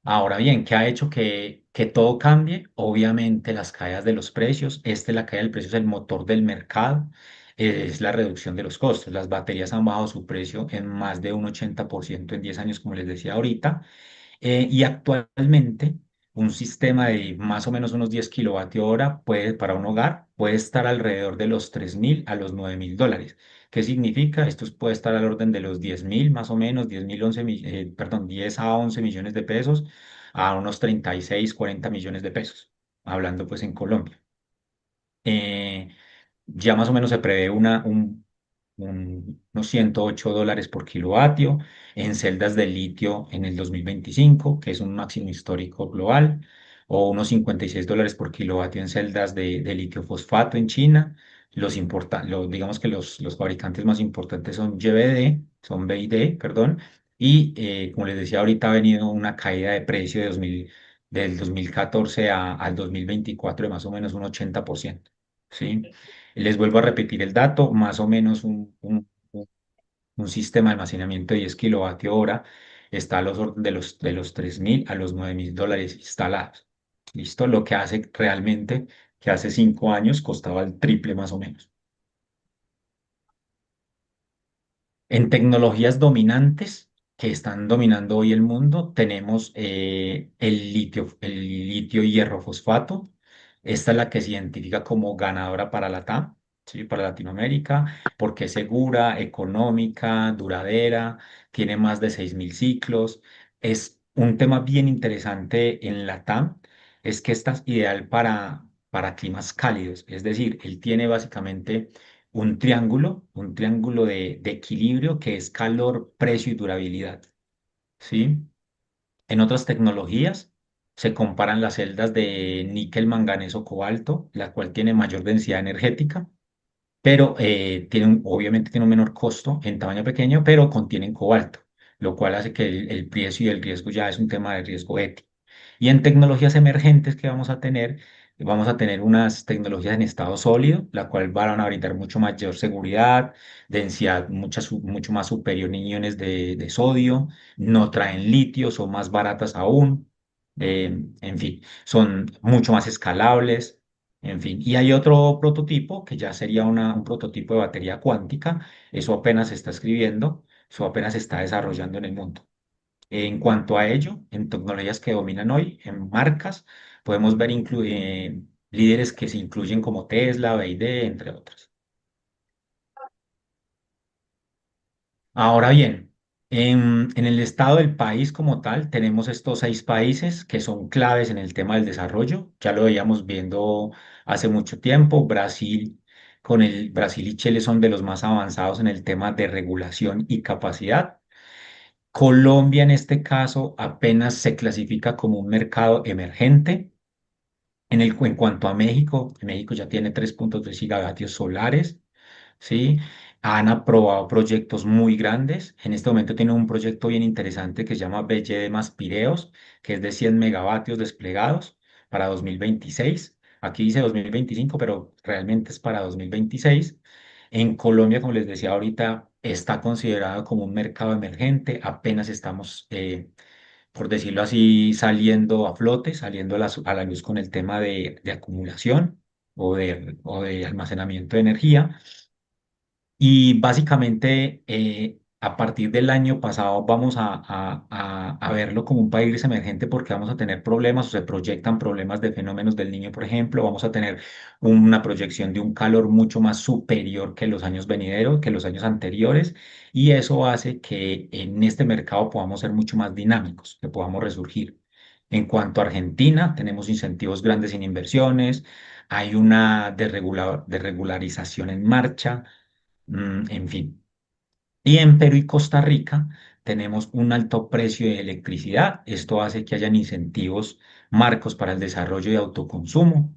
Ahora bien, ¿qué ha hecho que todo cambie? Obviamente las caídas de los precios. La caída del precio es el motor del mercado, es la reducción de los costos. Las baterías han bajado su precio en más de un 80% en 10 años, como les decía ahorita. Y actualmente un sistema de más o menos unos 10 kilovatios hora para un hogar puede estar alrededor de los 3.000 a los 9.000 dólares. ¿Qué significa? Esto puede estar al orden de los 10.000 más o menos, 10.000, 10 a 11 millones de pesos a unos 36 40 millones de pesos, hablando pues en Colombia. Eh, ya más o menos se prevé unos 108 dólares por kilovatio en celdas de litio en el 2025, que es un máximo histórico global, o unos 56 dólares por kilovatio en celdas de litio fosfato en China. Digamos que los fabricantes más importantes son son BYD, perdón, y como les decía ahorita ha venido una caída de precio del 2014 al 2024 de más o menos un 80%. ¿Sí? Les vuelvo a repetir el dato, más o menos un sistema de almacenamiento de 10 kilovatios hora está a los orden de los 3.000 a los 9.000 dólares instalados. ¿Listo? Lo que hace realmente que hace 5 años costaba el triple más o menos. En tecnologías dominantes que están dominando hoy el mundo, tenemos el litio hierro fosfato. Esta es la que se identifica como ganadora para la TAM, ¿sí? Para Latinoamérica, porque es segura, económica, duradera, tiene más de 6.000 ciclos. Es un tema bien interesante en la TAM, es que esta es ideal para climas cálidos, es decir, él tiene básicamente un triángulo de equilibrio que es calor, precio y durabilidad, ¿sí? En otras tecnologías se comparan las celdas de níquel, manganeso, cobalto, la cual tiene mayor densidad energética, pero obviamente tiene un menor costo en tamaño pequeño, pero contienen cobalto, lo cual hace que el precio y el riesgo ya es un tema de riesgo ético. Y en tecnologías emergentes que vamos a tener unas tecnologías en estado sólido, la cual van a brindar mucho mayor seguridad, densidad mucho más superior en iones de sodio, no traen litio, son más baratas aún, en fin, son mucho más escalables. En fin, y hay otro prototipo que ya sería un prototipo de batería cuántica. Eso apenas se está escribiendo, eso apenas se está desarrollando en el mundo. En cuanto a ello, en tecnologías que dominan hoy, en marcas, podemos ver líderes que se incluyen como Tesla, BYD, entre otros. Ahora bien, en el estado del país como tal, tenemos estos 6 países que son claves en el tema del desarrollo. Ya lo veíamos viendo hace mucho tiempo. Brasil y Chile son de los más avanzados en el tema de regulación y capacidad. Colombia en este caso apenas se clasifica como un mercado emergente. En cuanto a México, México ya tiene 3,3 gigavatios solares. ¿Sí? Han aprobado proyectos muy grandes. En este momento tiene un proyecto bien interesante que se llama BYD más Pireos, que es de 100 megavatios desplegados para 2026. Aquí dice 2025, pero realmente es para 2026. En Colombia, como les decía ahorita, está considerado como un mercado emergente. Apenas estamos, por decirlo así, saliendo a flote, saliendo a la luz con el tema de acumulación o de almacenamiento de energía. Y básicamente, a partir del año pasado vamos a verlo como un país emergente porque vamos a tener problemas o se proyectan problemas de fenómenos del niño, por ejemplo. Vamos a tener una proyección de un calor mucho más superior que los años venideros, que los años anteriores. Y eso hace que en este mercado podamos ser mucho más dinámicos, que podamos resurgir. En cuanto a Argentina, tenemos incentivos grandes en inversiones, hay una desregularización en marcha, en fin. Y en Perú y Costa Rica tenemos un alto precio de electricidad. Esto hace que hayan incentivos marcos para el desarrollo y autoconsumo.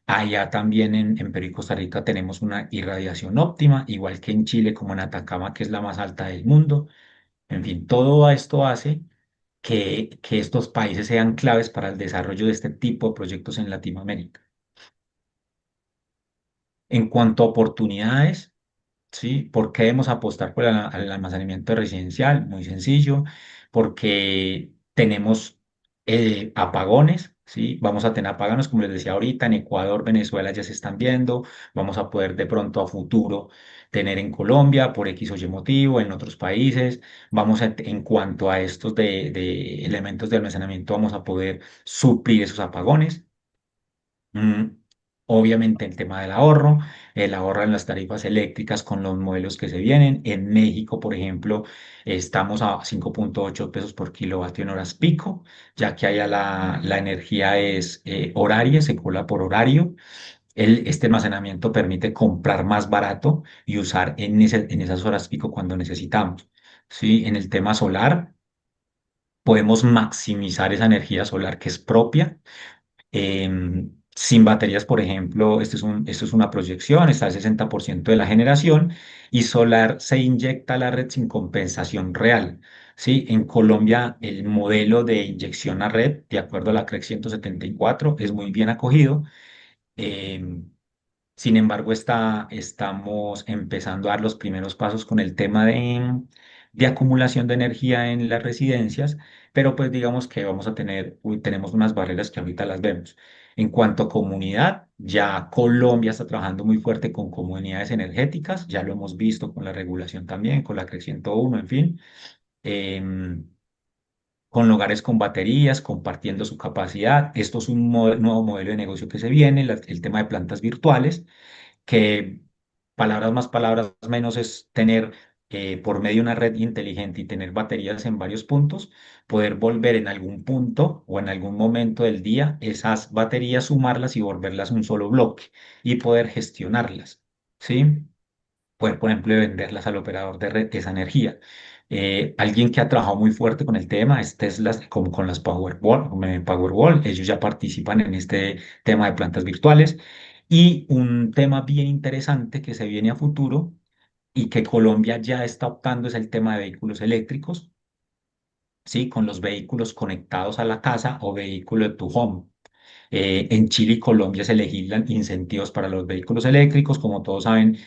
Allá también en Perú y Costa Rica tenemos una irradiación óptima, igual que en Chile como en Atacama, que es la más alta del mundo. En fin, todo esto hace que estos países sean claves para el desarrollo de este tipo de proyectos en Latinoamérica. En cuanto a oportunidades, ¿sí? ¿Por qué debemos apostar por el almacenamiento residencial? Muy sencillo, porque tenemos apagones, ¿sí? Vamos a tener apagones, como les decía ahorita, en Ecuador, Venezuela ya se están viendo, vamos a poder de pronto a futuro tener en Colombia por X o Y motivo, en otros países, en cuanto a estos de elementos de almacenamiento, vamos a poder suplir esos apagones. Mm, Obviamente el tema del ahorro, el ahorro en las tarifas eléctricas con los modelos que se vienen. En México, por ejemplo, estamos a 5.8 pesos por kilovatio en horas pico, ya que allá la energía es horaria, se cola por horario. Este almacenamiento permite comprar más barato y usar en esas horas pico cuando necesitamos. ¿Sí? En el tema solar, podemos maximizar esa energía solar que es propia sin baterías, por ejemplo, esto es una proyección, está al 60% de la generación y solar se inyecta a la red sin compensación real. ¿Sí? En Colombia, el modelo de inyección a red, de acuerdo a la CREC 174, es muy bien acogido. em, Sin embargo, estamos empezando a dar los primeros pasos con el tema de acumulación de energía en las residencias, pero pues digamos que tenemos unas barreras que ahorita las vemos. En cuanto a comunidad, ya Colombia está trabajando muy fuerte con comunidades energéticas, ya lo hemos visto con la regulación también, con la CRE 101, en fin, em, con hogares con baterías, compartiendo su capacidad. Esto es un nuevo modelo de negocio que se viene, el tema de plantas virtuales que palabras más, palabras menos es tener por medio de una red inteligente y tener baterías en varios puntos, poder volver en algún punto o en algún momento del día esas baterías, sumarlas y volverlas un solo bloque y poder gestionarlas, ¿sí? Poder, por ejemplo, venderlas al operador de red esa energía. Alguien que ha trabajado muy fuerte con el tema es Tesla, como con las Powerwall, ellos ya participan en este tema de plantas virtuales. Y un tema bien interesante que se viene a futuro y que Colombia ya está optando es el tema de vehículos eléctricos, ¿sí? Con los vehículos conectados a la casa o vehículo to home. En Chile y Colombia se legislan incentivos para los vehículos eléctricos. Como todos saben,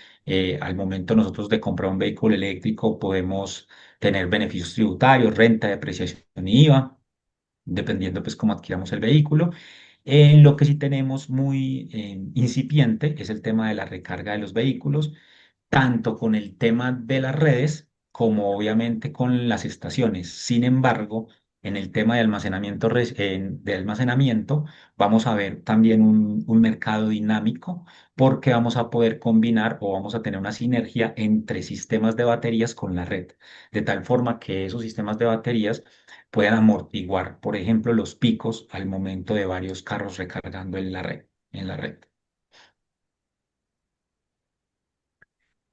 al momento nosotros de comprar un vehículo eléctrico podemos tener beneficios tributarios, renta, depreciación y IVA, dependiendo pues cómo adquiramos el vehículo. Lo que sí tenemos muy incipiente es el tema de la recarga de los vehículos tanto con el tema de las redes como obviamente con las estaciones. Sin embargo, en el tema de almacenamiento, vamos a ver también un mercado dinámico porque vamos a poder combinar o vamos a tener una sinergia entre sistemas de baterías con la red, de tal forma que esos sistemas de baterías puedan amortiguar, por ejemplo, los picos al momento de varios carros recargando en la red.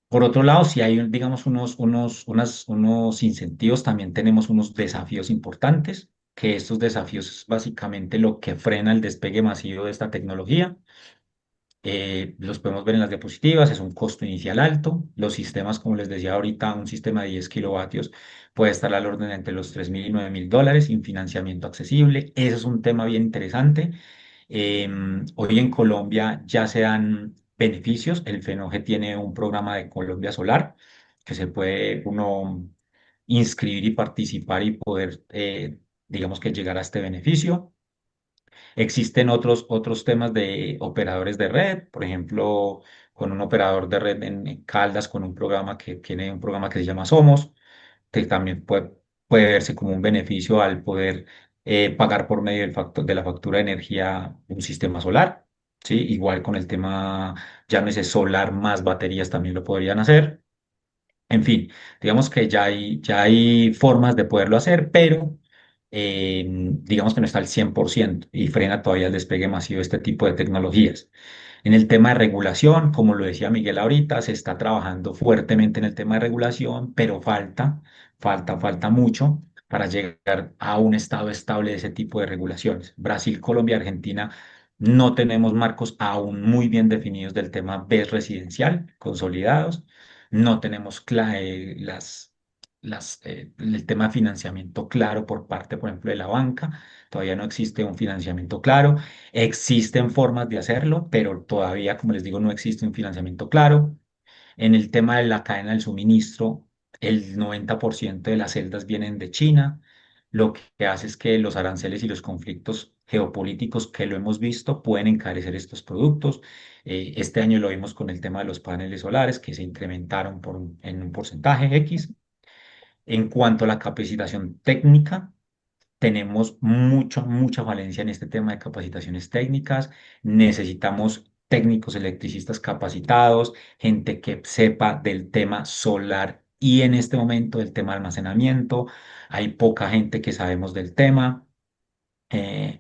Por otro lado, si hay, digamos, unos incentivos, también tenemos unos desafíos importantes, que estos desafíos es básicamente lo que frena el despegue masivo de esta tecnología. Los podemos ver en las diapositivas, es un costo inicial alto. Los sistemas, como les decía ahorita, un sistema de 10 kilovatios puede estar al orden entre los 3.000 y 9.000 dólares sin financiamiento accesible. Ese es un tema bien interesante. Hoy en Colombia ya se dan beneficios. El FENOGE tiene un programa de Colombia Solar que se puede uno inscribir y participar y poder, digamos que llegar a este beneficio. Existen otros temas de operadores de red, por ejemplo, con un operador de red en Caldas, con un programa que tiene un programa que se llama Somos, que también puede verse como un beneficio al poder pagar por medio de la factura de energía un sistema solar. ¿Sí? Igual con el tema, llámese solar más baterías, también lo podrían hacer. En fin, digamos que ya hay formas de poderlo hacer, pero digamos que no está al 100% y frena todavía el despegue masivo de este tipo de tecnologías. En el tema de regulación, como lo decía Miguel ahorita, se está trabajando fuertemente en el tema de regulación, pero falta mucho para llegar a un estado estable de ese tipo de regulaciones. Brasil, Colombia, Argentina no tenemos marcos aún muy bien definidos del tema BES residencial, consolidados. No tenemos el tema de financiamiento claro por parte, por ejemplo, de la banca. Todavía no existe un financiamiento claro. Existen formas de hacerlo, pero todavía, como les digo, no existe un financiamiento claro. En el tema de la cadena del suministro, el 90% de las celdas vienen de China. Lo que hace es que los aranceles y los conflictos geopolíticos que lo hemos visto pueden encarecer estos productos. Este año lo vimos con el tema de los paneles solares que se incrementaron en un porcentaje X. En cuanto a la capacitación técnica, tenemos mucha falencia en este tema de capacitaciones técnicas. Necesitamos técnicos electricistas capacitados, gente que sepa del tema solar y en este momento del tema de almacenamiento. Hay poca gente que sabemos del tema. Eh,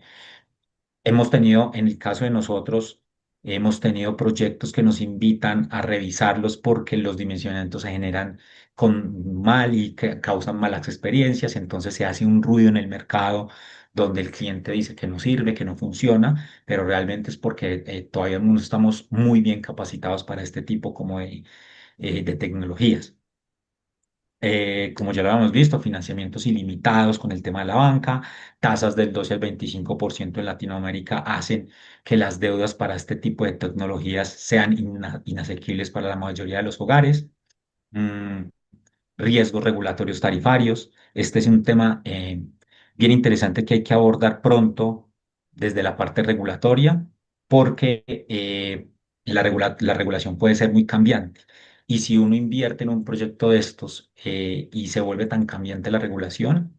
Hemos tenido, en el caso de nosotros, hemos tenido proyectos que nos invitan a revisarlos porque los dimensionamientos se generan con mal y que causan malas experiencias, entonces se hace un ruido en el mercado donde el cliente dice que no sirve, que no funciona, pero realmente es porque todavía no estamos muy bien capacitados para este tipo como de tecnologías. Como ya lo habíamos visto, financiamientos ilimitados con el tema de la banca, tasas del 12 al 25% en Latinoamérica hacen que las deudas para este tipo de tecnologías sean inasequibles para la mayoría de los hogares. Mm, Riesgos regulatorios tarifarios. Este es un tema bien interesante que hay que abordar pronto desde la parte regulatoria, porque la regulación puede ser muy cambiante. Y si uno invierte en un proyecto de estos y se vuelve tan cambiante la regulación,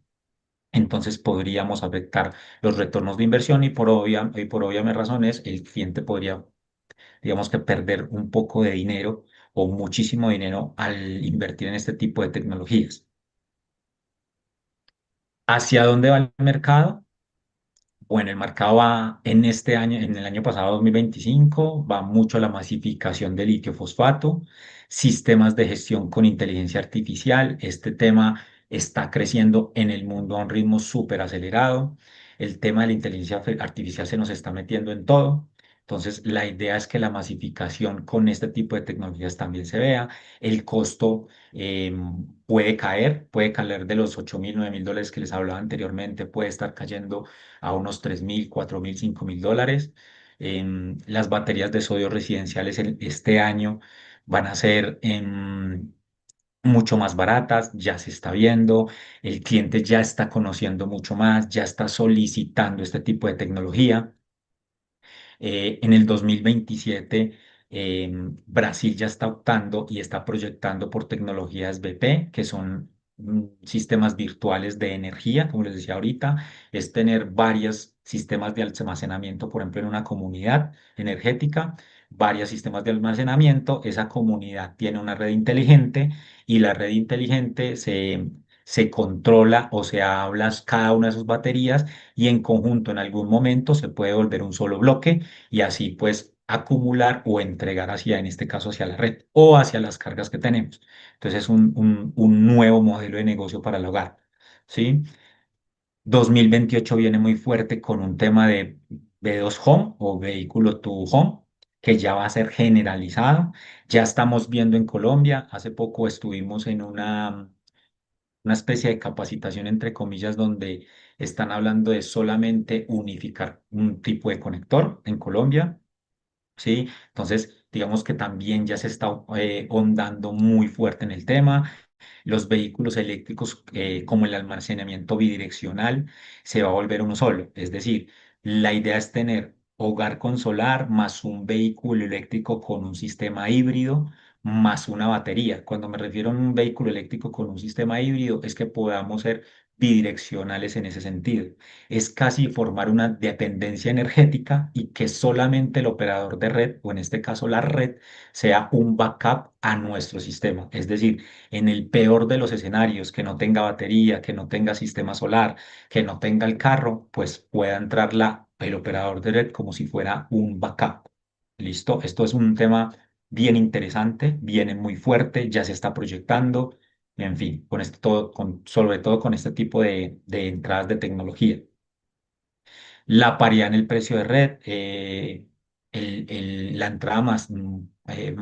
entonces podríamos afectar los retornos de inversión y por obvias razones el cliente podría, digamos que perder un poco de dinero o muchísimo dinero al invertir en este tipo de tecnologías. ¿Hacia dónde va el mercado? Bueno, el mercado va en este año, en el año pasado, 2025, va mucho a la masificación de litio fosfato, sistemas de gestión con inteligencia artificial. Este tema está creciendo en el mundo a un ritmo súper acelerado. El tema de la inteligencia artificial se nos está metiendo en todo. Entonces, la idea es que la masificación con este tipo de tecnologías también se vea. El costo puede caer de los 8.000, 9.000 dólares que les hablaba anteriormente, puede estar cayendo a unos 3.000, 4.000, 5.000 dólares. Las baterías de sodio residenciales este año van a ser mucho más baratas, ya se está viendo, el cliente ya está conociendo mucho más, ya está solicitando este tipo de tecnología. En el 2027, Brasil ya está optando y está proyectando por tecnologías BP, que son sistemas virtuales de energía, como les decía ahorita, es tener varios sistemas de almacenamiento, por ejemplo, en una comunidad energética, varios sistemas de almacenamiento, esa comunidad tiene una red inteligente y la red inteligente se controla o se habla cada una de sus baterías y en conjunto en algún momento se puede volver un solo bloque y así pues acumular o entregar hacia, en este caso, hacia la red o hacia las cargas que tenemos. Entonces es un nuevo modelo de negocio para el hogar, ¿sí? 2028 viene muy fuerte con un tema de B2 Home o vehículo to home, que ya va a ser generalizado. Ya estamos viendo en Colombia, hace poco estuvimos en una especie de capacitación, entre comillas, donde están hablando de solamente unificar un tipo de conector en Colombia. ¿Sí? Entonces, digamos que también ya se está hondando muy fuerte en el tema. Los vehículos eléctricos, como el almacenamiento bidireccional, se va a volver uno solo. Es decir, la idea es tener hogar con solar más un vehículo eléctrico con un sistema híbrido más una batería. Cuando me refiero a un vehículo eléctrico con un sistema híbrido, es que podamos ser bidireccionales en ese sentido. Es casi formar una dependencia energética y que solamente el operador de red, o en este caso la red, sea un backup a nuestro sistema. Es decir, en el peor de los escenarios, que no tenga batería, que no tenga sistema solar, que no tenga el carro, pues pueda entrar el operador de red como si fuera un backup. ¿Listo? Esto es un tema bien interesante, viene muy fuerte, ya se está proyectando, en fin, con esto todo, sobre todo con este tipo de entradas de tecnología. La paridad en el precio de red, la entrada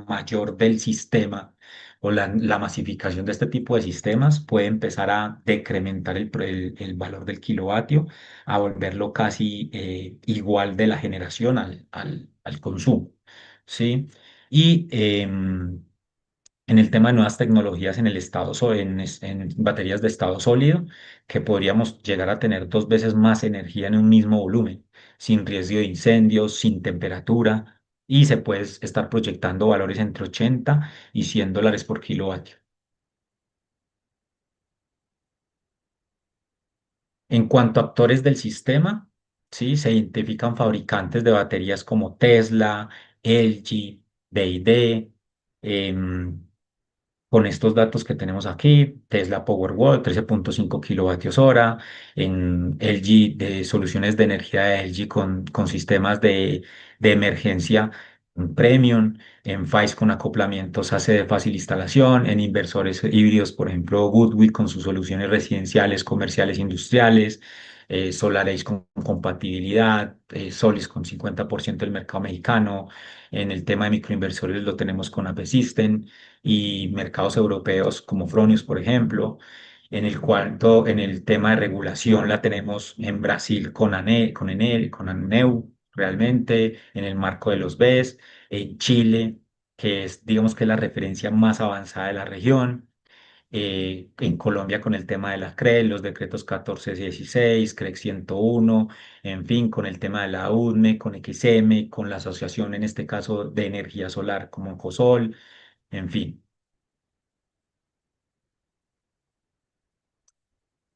mayor del sistema o la masificación de este tipo de sistemas puede empezar a decrementar el valor del kilovatio, a volverlo casi igual de la generación al consumo, ¿sí? Y en el tema de nuevas tecnologías en el en baterías de estado sólido, que podríamos llegar a tener 2 veces más energía en un mismo volumen, sin riesgo de incendios, sin temperatura, y se puede estar proyectando valores entre 80 y $100 por kilovatio. En cuanto a actores del sistema, sí, se identifican fabricantes de baterías como Tesla, LG, BYD, con estos datos que tenemos aquí, Tesla Powerwall 13,5 kilovatios hora, en LG de soluciones de energía de LG con sistemas de emergencia premium, en FAIS con acoplamientos AC de fácil instalación, en inversores híbridos, por ejemplo, Goodwill con sus soluciones residenciales, comerciales, industriales, SolarEdge con compatibilidad, Solis con 50% del mercado mexicano. En el tema de microinversores lo tenemos con AP System y mercados europeos como Fronius, por ejemplo. En el tema de regulación la tenemos en Brasil con con Enel, con ANEU, realmente, en el marco de los BES, en Chile, que es, digamos que la referencia más avanzada de la región, en Colombia con el tema de la CREL, los decretos 1416, CREC 101, en fin, con el tema de la UDME, con XM, con la asociación en este caso de energía solar como COSOL, en fin.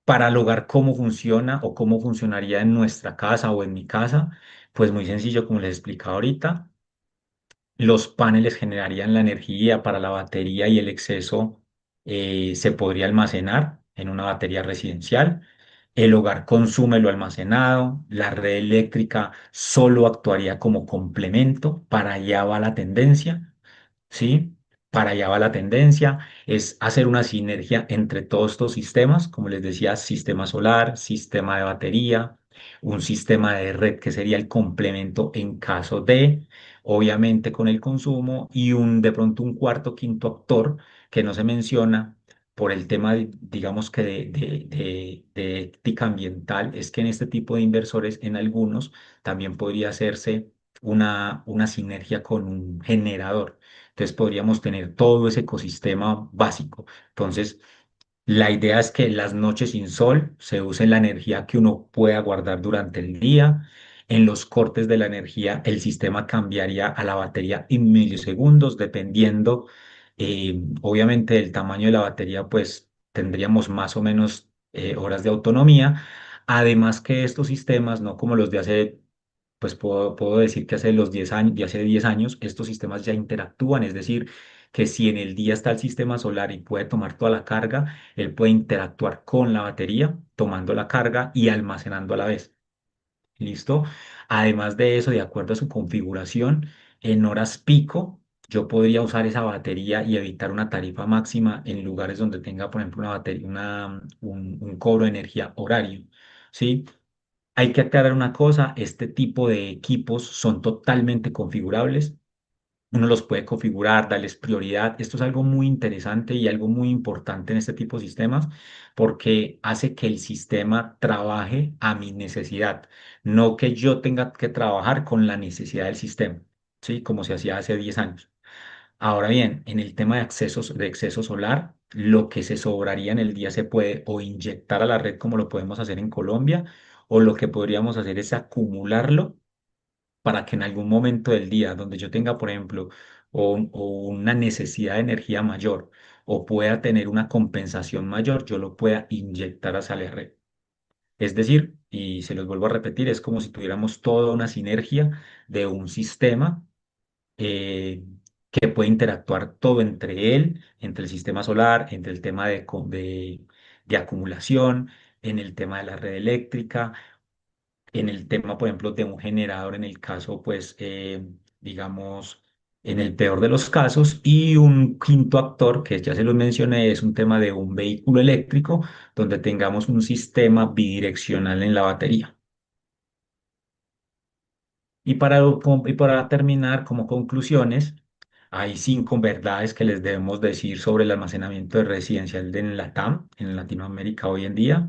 Para lograr cómo funciona o cómo funcionaría en nuestra casa o en mi casa, pues muy sencillo, como les explicaba ahorita, los paneles generarían la energía para la batería y el exceso se podría almacenar en una batería residencial. El hogar consume lo almacenado, la red eléctrica solo actuaría como complemento, para allá va la tendencia. ¿Sí? Para allá va la tendencia, es hacer una sinergia entre todos estos sistemas, como les decía, sistema solar, sistema de batería, un sistema de red que sería el complemento en caso de, obviamente con el consumo, y de pronto un cuarto, quinto actor que no se menciona por el tema, digamos que de ética ambiental, es que en este tipo de inversores, en algunos, también podría hacerse una sinergia con un generador. Entonces podríamos tener todo ese ecosistema básico. Entonces, la idea es que las noches sin sol se use la energía que uno pueda guardar durante el día. En los cortes de la energía, el sistema cambiaría a la batería en milisegundos, dependiendo, obviamente, del tamaño de la batería, pues tendríamos más o menos horas de autonomía. Además que estos sistemas, no como los de hace, pues puedo decir que hace los 10 años, de hace 10 años, estos sistemas ya interactúan, es decir, que si en el día está el sistema solar y puede tomar toda la carga, él puede interactuar con la batería, tomando la carga y almacenando a la vez. ¿Listo? Además de eso, de acuerdo a su configuración, en horas pico, yo podría usar esa batería y evitar una tarifa máxima en lugares donde tenga, por ejemplo, una batería, un cobro de energía horario. ¿Sí? Hay que aclarar una cosa, este tipo de equipos son totalmente configurables. Uno los puede configurar, darles prioridad. Esto es algo muy interesante y algo muy importante en este tipo de sistemas porque hace que el sistema trabaje a mi necesidad, no que yo tenga que trabajar con la necesidad del sistema, ¿sí? Como se hacía hace 10 años. Ahora bien, en el tema de exceso solar, lo que se sobraría en el día se puede o inyectar a la red como lo podemos hacer en Colombia, o lo que podríamos hacer es acumularlo para que en algún momento del día donde yo tenga, por ejemplo, o una necesidad de energía mayor o pueda tener una compensación mayor, yo lo pueda inyectar hacia la red. Es decir, y se los vuelvo a repetir, es como si tuviéramos toda una sinergia de un sistema eh, que puede interactuar todo entre él, entre el sistema solar, entre el tema de acumulación, en el tema de la red eléctrica, en el tema, por ejemplo, de un generador, en el caso, pues, digamos, en el peor de los casos, y un quinto actor, que ya se los mencioné, es un tema de un vehículo eléctrico, donde tengamos un sistema bidireccional en la batería. Y para terminar, como conclusiones, hay 5 verdades que les debemos decir sobre el almacenamiento de residencial en Latam, en Latinoamérica hoy en día.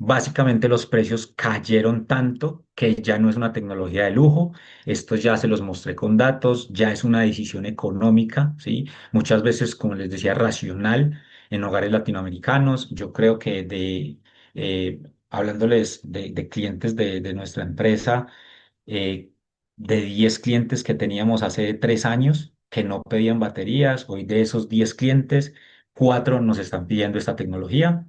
Básicamente los precios cayeron tanto que ya no es una tecnología de lujo. Esto ya se los mostré con datos, ya es una decisión económica, ¿sí? Muchas veces, como les decía, racional en hogares latinoamericanos. Yo creo que hablándoles de clientes de nuestra empresa, eh, de 10 clientes que teníamos hace 3 años que no pedían baterías, hoy de esos 10 clientes, 4 nos están pidiendo esta tecnología.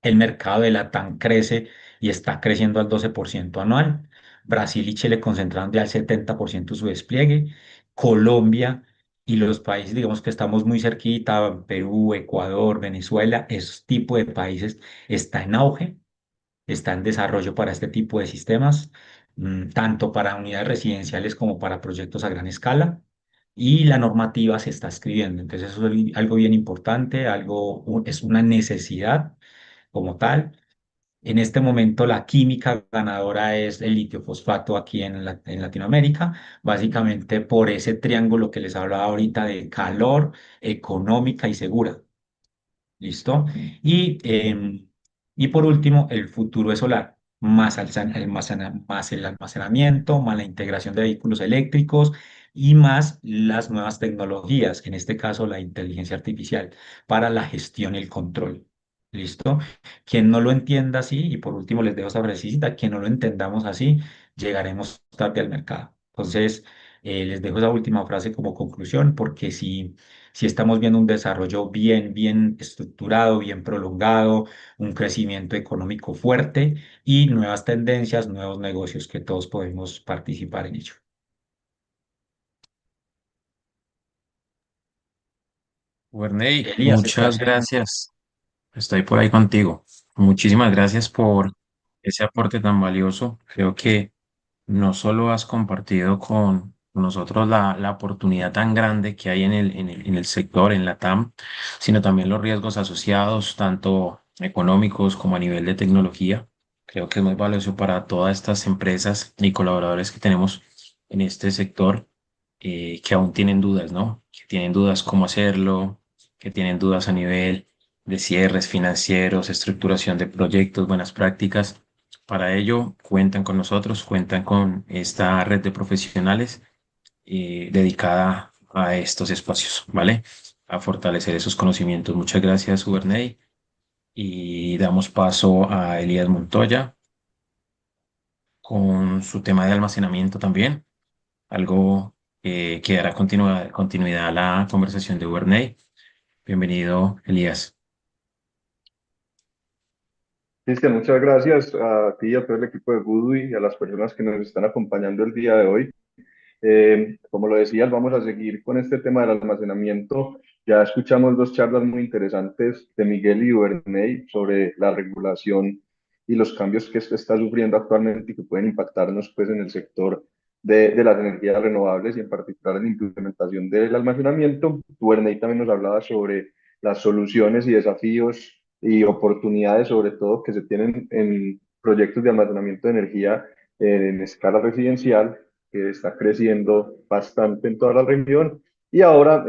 El mercado de Latam crece y está creciendo al 12% anual. Brasil y Chile concentraron ya el 70% de su despliegue. Colombia y los países, digamos que estamos muy cerquita, Perú, Ecuador, Venezuela, esos tipos de países está en auge, está en desarrollo para este tipo de sistemas, tanto para unidades residenciales como para proyectos a gran escala. Y la normativa se está escribiendo. Entonces, eso es algo bien importante, es una necesidad como tal. En este momento la química ganadora es el litio fosfato aquí en Latinoamérica, básicamente por ese triángulo que les hablaba ahorita de calor, económica y segura. ¿Listo? Y por último, el futuro es solar, más el almacenamiento, más la integración de vehículos eléctricos y más las nuevas tecnologías, en este caso la inteligencia artificial, para la gestión y el control. ¿Listo? Quien no lo entienda así, y por último les dejo esa frasecita, quien no lo entendamos así, llegaremos tarde al mercado. Entonces, les dejo esa última frase como conclusión, porque si estamos viendo un desarrollo bien estructurado, bien prolongado, un crecimiento económico fuerte y nuevas tendencias, nuevos negocios que todos podemos participar en ello. Werney, Elías, muchas estás en... gracias. Estoy por ahí contigo. Muchísimas gracias por ese aporte tan valioso. Creo que no solo has compartido con nosotros la oportunidad tan grande que hay en el sector, en la TAM, sino también los riesgos asociados, tanto económicos como a nivel de tecnología. Creo que es muy valioso para todas estas empresas y colaboradores que tenemos en este sector, que aún tienen dudas, ¿no? Que tienen dudas cómo hacerlo, que tienen dudas a nivel de cierres financieros, estructuración de proyectos, buenas prácticas. Para ello, cuentan con nosotros, cuentan con esta red de profesionales dedicada a estos espacios, ¿vale? A fortalecer esos conocimientos. Muchas gracias, Uberney. Y damos paso a Elías Montoya con su tema de almacenamiento también, algo que dará continuidad a la conversación de Uberney. Bienvenido, Elías. Cristian, muchas gracias a ti y a todo el equipo de Goodway y a las personas que nos están acompañando el día de hoy. Como lo decías, vamos a seguir con este tema del almacenamiento. Ya escuchamos 2 charlas muy interesantes de Miguel y Bernay sobre la regulación y los cambios que esto está sufriendo actualmente y que pueden impactarnos pues, en el sector de las energías renovables y en particular en la implementación del almacenamiento. Bernay también nos hablaba sobre las soluciones y desafíos y oportunidades, sobre todo, que se tienen en proyectos de almacenamiento de energía en escala residencial, que está creciendo bastante en toda la región. Y ahora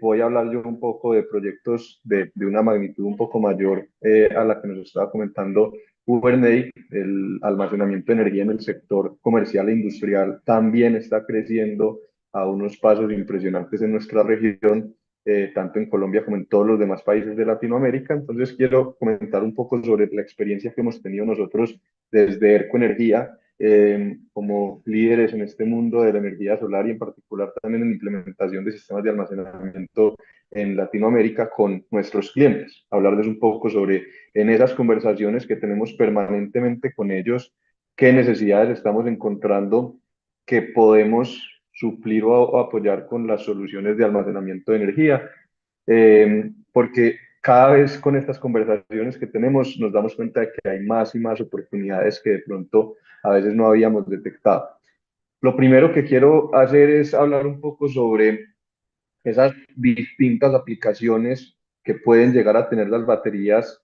voy a hablar yo un poco de proyectos de una magnitud un poco mayor a la que nos estaba comentando Kubernetes. El almacenamiento de energía en el sector comercial e industrial también está creciendo a unos pasos impresionantes en nuestra región, tanto en Colombia como en todos los demás países de Latinoamérica. Entonces quiero comentar un poco sobre la experiencia que hemos tenido nosotros desde ERCO Energía como líderes en este mundo de la energía solar y en particular también en implementación de sistemas de almacenamiento en Latinoamérica con nuestros clientes. Hablarles un poco sobre en esas conversaciones que tenemos permanentemente con ellos, qué necesidades estamos encontrando que podemos suplir o apoyar con las soluciones de almacenamiento de energía, porque cada vez con estas conversaciones que tenemos nos damos cuenta de que hay más y más oportunidades que de pronto a veces no habíamos detectado. Lo primero que quiero hacer es hablar un poco sobre esas distintas aplicaciones que pueden llegar a tener las baterías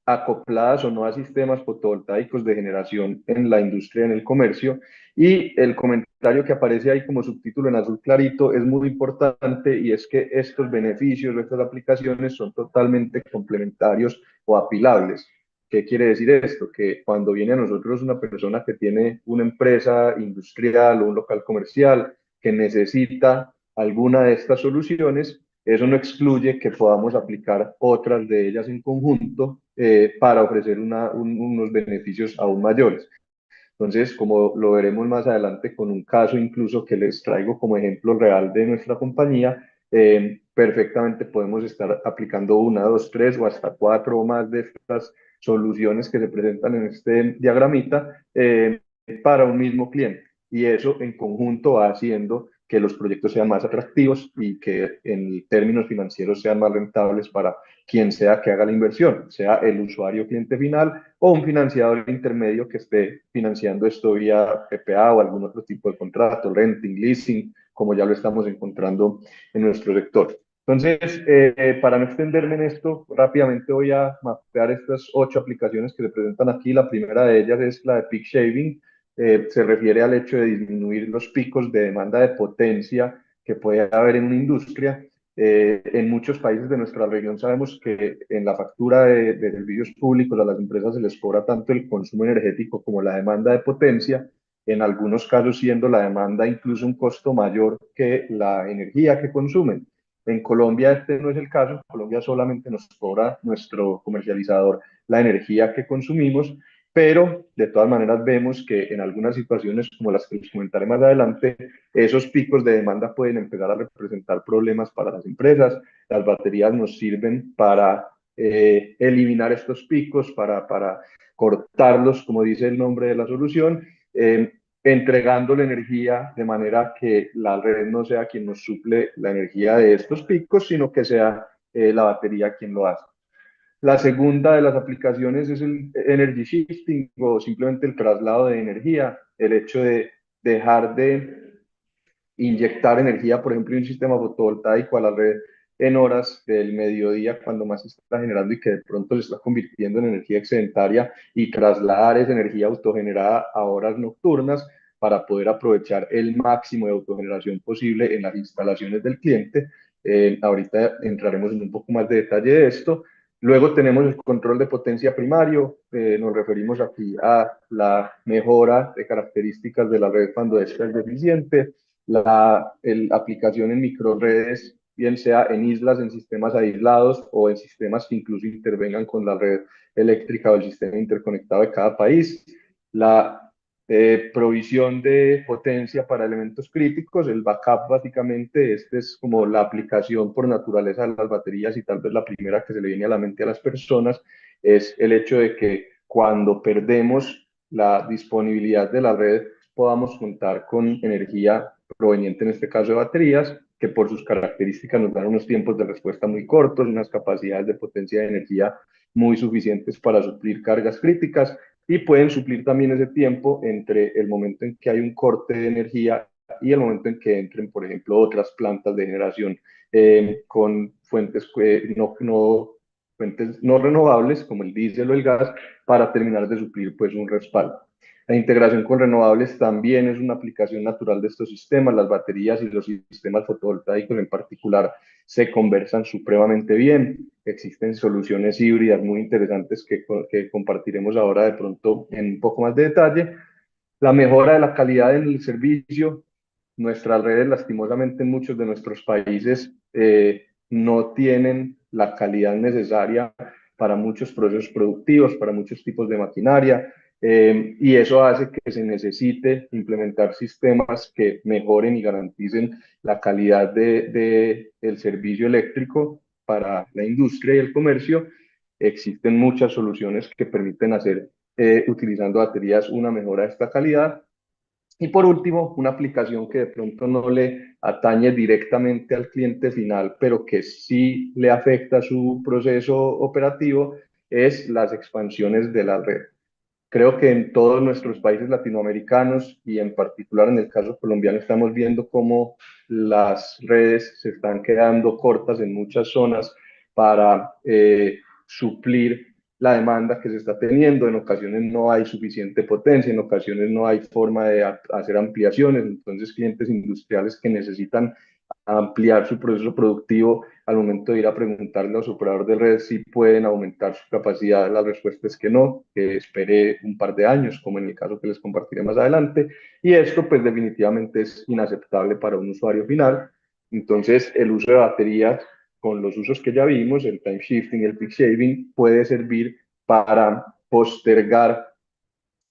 acopladas o no a sistemas fotovoltaicos de generación en la industria, en el comercio. Y el comentario que aparece ahí como subtítulo en azul clarito es muy importante, y es que estos beneficios o estas aplicaciones son totalmente complementarios o apilables. ¿Qué quiere decir esto? Que cuando viene a nosotros una persona que tiene una empresa industrial o un local comercial que necesita alguna de estas soluciones, eso no excluye que podamos aplicar otras de ellas en conjunto para ofrecer unos beneficios aún mayores. Entonces, como lo veremos más adelante con un caso incluso que les traigo como ejemplo real de nuestra compañía, perfectamente podemos estar aplicando una, dos, tres o hasta cuatro o más de estas soluciones que se presentan en este diagramita para un mismo cliente. Y eso en conjunto va haciendo que los proyectos sean más atractivos y que en términos financieros sean más rentables para quien sea que haga la inversión, sea el usuario cliente final o un financiador intermedio que esté financiando esto vía PPA o algún otro tipo de contrato, renting, leasing, como ya lo estamos encontrando en nuestro sector. Entonces, para no extenderme en esto, rápidamente voy a mapear estas 8 aplicaciones que se presentan aquí. La primera de ellas es la de peak shaving. Se refiere al hecho de disminuir los picos de demanda de potencia que puede haber en una industria. En muchos países de nuestra región sabemos que en la factura de servicios públicos a las empresas se les cobra tanto el consumo energético como la demanda de potencia, en algunos casos siendo la demanda incluso un costo mayor que la energía que consumen. En Colombia este no es el caso. En Colombia solamente nos cobra nuestro comercializador la energía que consumimos, pero de todas maneras vemos que en algunas situaciones, como las que les comentaré más adelante, esos picos de demanda pueden empezar a representar problemas para las empresas. Las baterías nos sirven para eliminar estos picos, para cortarlos, como dice el nombre de la solución, entregando la energía de manera que la red no sea quien nos suple la energía de estos picos, sino que sea la batería quien lo hace. La segunda de las aplicaciones es el energy shifting o simplemente el traslado de energía, el hecho de dejar de inyectar energía, por ejemplo, en un sistema fotovoltaico a la red en horas del mediodía cuando más se está generando y que de pronto se está convirtiendo en energía excedentaria, y trasladar esa energía autogenerada a horas nocturnas para poder aprovechar el máximo de autogeneración posible en las instalaciones del cliente. Ahorita entraremos en un poco más de detalle de esto. Luego tenemos el control de potencia primario. Nos referimos aquí a la mejora de características de la red cuando esta es deficiente. La aplicación en microredes, bien sea en islas, en sistemas aislados o en sistemas que incluso intervengan con la red eléctrica o el sistema interconectado de cada país. La provisión de potencia para elementos críticos, el backup básicamente. Este es como la aplicación por naturaleza de las baterías y tal vez la primera que se le viene a la mente a las personas, es el hecho de que cuando perdemos la disponibilidad de la red podamos contar con energía proveniente en este caso de baterías, que por sus características nos dan unos tiempos de respuesta muy cortos, unas capacidades de potencia de energía muy suficientes para suplir cargas críticas, y pueden suplir también ese tiempo entre el momento en que hay un corte de energía y el momento en que entren, por ejemplo, otras plantas de generación con fuentes, fuentes no renovables como el diésel o el gas, para terminar de suplir pues un respaldo. La integración con renovables también es una aplicación natural de estos sistemas. Las baterías y los sistemas fotovoltaicos en particular se conversan supremamente bien. Existen soluciones híbridas muy interesantes que compartiremos ahora de pronto en un poco más de detalle. La mejora de la calidad en el servicio. Nuestras redes, lastimosamente, en muchos de nuestros países no tienen la calidad necesaria para muchos procesos productivos, para muchos tipos de maquinaria. y eso hace que se necesite implementar sistemas que mejoren y garanticen la calidad del servicio eléctrico para la industria y el comercio. Existen muchas soluciones que permiten hacer, utilizando baterías, una mejora de esta calidad. Y por último, una aplicación que de pronto no le atañe directamente al cliente final, pero que sí le afecta su proceso operativo, es las expansiones de la red. Creo que en todos nuestros países latinoamericanos y en particular en el caso colombiano estamos viendo cómo las redes se están quedando cortas en muchas zonas para suplir la demanda que se está teniendo. En ocasiones no hay suficiente potencia, en ocasiones no hay forma de hacer ampliaciones. Entonces, clientes industriales que necesitan ampliar su proceso productivo, al momento de ir a preguntarle a los operadores de red si pueden aumentar su capacidad, la respuesta es que no, que espere un par de años, como en el caso que les compartiré más adelante, y esto pues definitivamente es inaceptable para un usuario final. Entonces el uso de baterías con los usos que ya vimos, el time shifting y el peak shaving, puede servir para postergar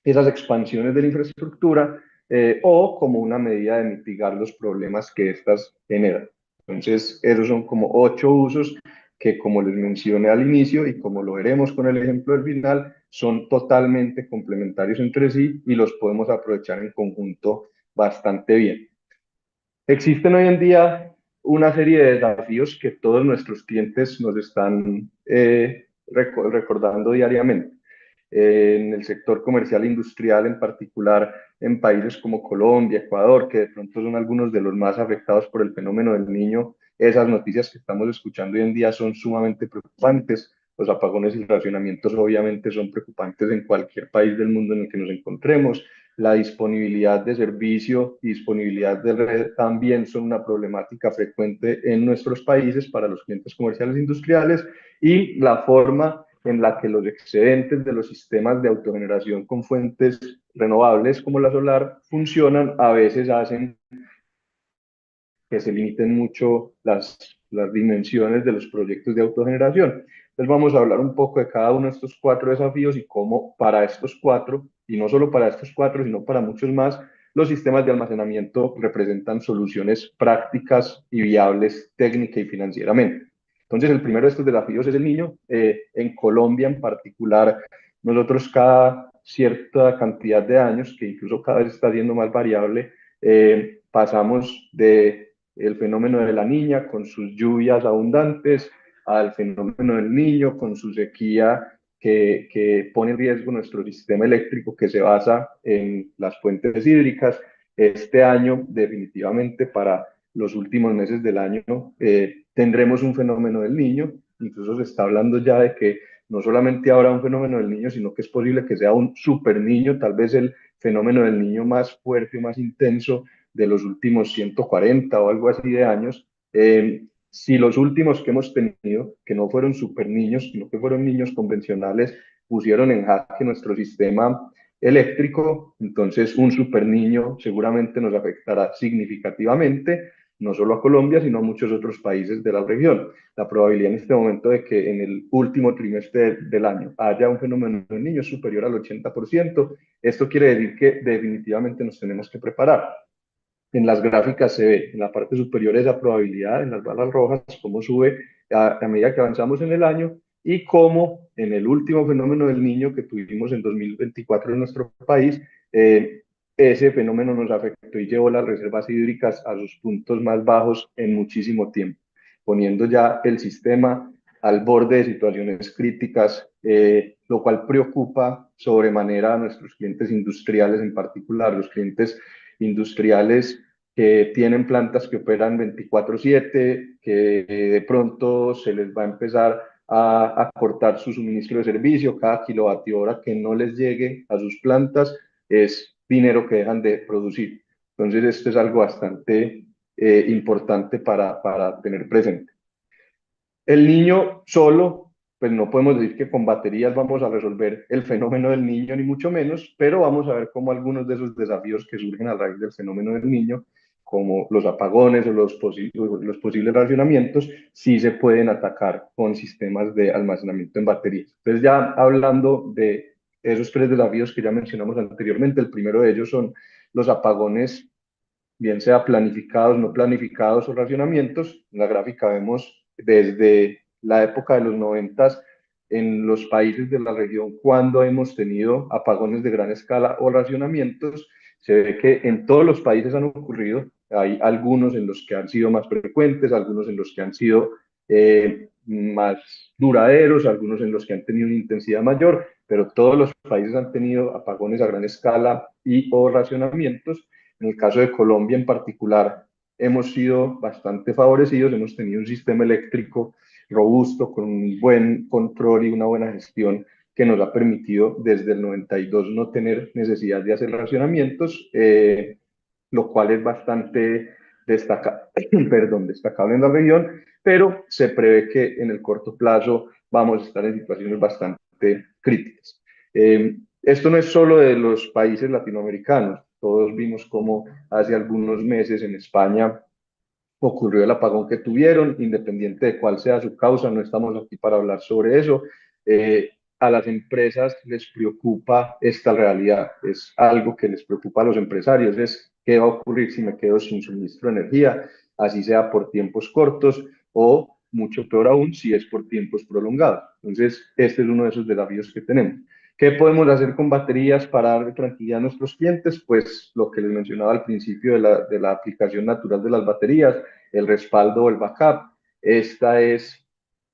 esas expansiones de la infraestructura, o como una medida de mitigar los problemas que estas generan. Entonces, esos son como 8 usos que, como les mencioné al inicio y como lo veremos con el ejemplo del final, son totalmente complementarios entre sí y los podemos aprovechar en conjunto bastante bien. Existen hoy en día una serie de desafíos que todos nuestros clientes nos están recordando diariamente. En el sector comercial e industrial, en particular en países como Colombia, Ecuador, que de pronto son algunos de los más afectados por el fenómeno del Niño, esas noticias que estamos escuchando hoy en día son sumamente preocupantes. Los apagones y racionamientos obviamente son preocupantes en cualquier país del mundo en el que nos encontremos. La disponibilidad de servicio y disponibilidad de red también son una problemática frecuente en nuestros países para los clientes comerciales e industriales, y la forma en la que los excedentes de los sistemas de autogeneración con fuentes renovables como la solar funcionan, a veces hacen que se limiten mucho las dimensiones de los proyectos de autogeneración. Entonces vamos a hablar un poco de cada uno de estos 4 desafíos y cómo para estos 4, y no solo para estos 4, sino para muchos más, los sistemas de almacenamiento representan soluciones prácticas y viables técnica y financieramente. Entonces, el primero de estos desafíos es el niño. En Colombia en particular, nosotros cada cierta cantidad de años, que incluso cada vez está siendo más variable, pasamos de el fenómeno de la niña con sus lluvias abundantes al fenómeno del niño con su sequía que pone en riesgo nuestro sistema eléctrico que se basa en las fuentes hídricas. Este año, definitivamente, para los últimos meses del año, tendremos un fenómeno del niño. Incluso se está hablando ya de que no solamente habrá un fenómeno del niño, sino que es posible que sea un super niño, tal vez el fenómeno del niño más fuerte, más intenso de los últimos 140 o algo así de años. Si los últimos que hemos tenido, que no fueron super niños, sino que fueron niños convencionales, pusieron en jaque nuestro sistema eléctrico, entonces un super niño seguramente nos afectará significativamente, no solo a Colombia, sino a muchos otros países de la región. La probabilidad en este momento de que en el último trimestre del año haya un fenómeno de niños superior al 80%. Esto quiere decir que definitivamente nos tenemos que preparar. En las gráficas se ve en la parte superior esa probabilidad, en las barras rojas, cómo sube a medida que avanzamos en el año, y cómo en el último fenómeno del niño que tuvimos en 2024 en nuestro país, ese fenómeno nos afectó y llevó las reservas hídricas a sus puntos más bajos en muchísimo tiempo, poniendo ya el sistema al borde de situaciones críticas, lo cual preocupa sobremanera a nuestros clientes industriales, en particular los clientes industriales que tienen plantas que operan 24/7, que de pronto se les va a empezar a cortar su suministro de servicio. Cada kilovatio hora que no les llegue a sus plantas es dinero que dejan de producir. Entonces, esto es algo bastante importante para tener presente. El niño solo, pues no podemos decir que con baterías vamos a resolver el fenómeno del niño, ni mucho menos, pero vamos a ver cómo algunos de esos desafíos que surgen a raíz del fenómeno del niño, como los apagones o los posibles racionamientos, sí se pueden atacar con sistemas de almacenamiento en baterías. Entonces, ya hablando de esos tres desafíos que ya mencionamos anteriormente. El primero de ellos son los apagones, bien sea planificados, no planificados o racionamientos. En la gráfica vemos desde la época de los 90 en los países de la región cuando hemos tenido apagones de gran escala o racionamientos. Se ve que en todos los países han ocurrido. Hay algunos en los que han sido más frecuentes, algunos en los que han sido más duraderos, algunos en los que han tenido una intensidad mayor, pero todos los países han tenido apagones a gran escala y o racionamientos. En el caso de Colombia en particular, hemos sido bastante favorecidos, hemos tenido un sistema eléctrico robusto, con un buen control y una buena gestión que nos ha permitido desde el 92 no tener necesidad de hacer racionamientos, lo cual es bastante destacable en la región, pero se prevé que en el corto plazo vamos a estar en situaciones bastante críticas. Esto no es solo de los países latinoamericanos. Todos vimos cómo hace algunos meses en España ocurrió el apagón que tuvieron, independiente de cuál sea su causa, no estamos aquí para hablar sobre eso. A las empresas les preocupa esta realidad, es algo que les preocupa a los empresarios, es qué va a ocurrir si me quedo sin suministro de energía, así sea por tiempos cortos o mucho peor aún si es por tiempos prolongados. Entonces, este es uno de esos desafíos que tenemos. ¿Qué podemos hacer con baterías para darle tranquilidad a nuestros clientes? Pues lo que les mencionaba al principio de la aplicación natural de las baterías, el respaldo o el backup. Esta es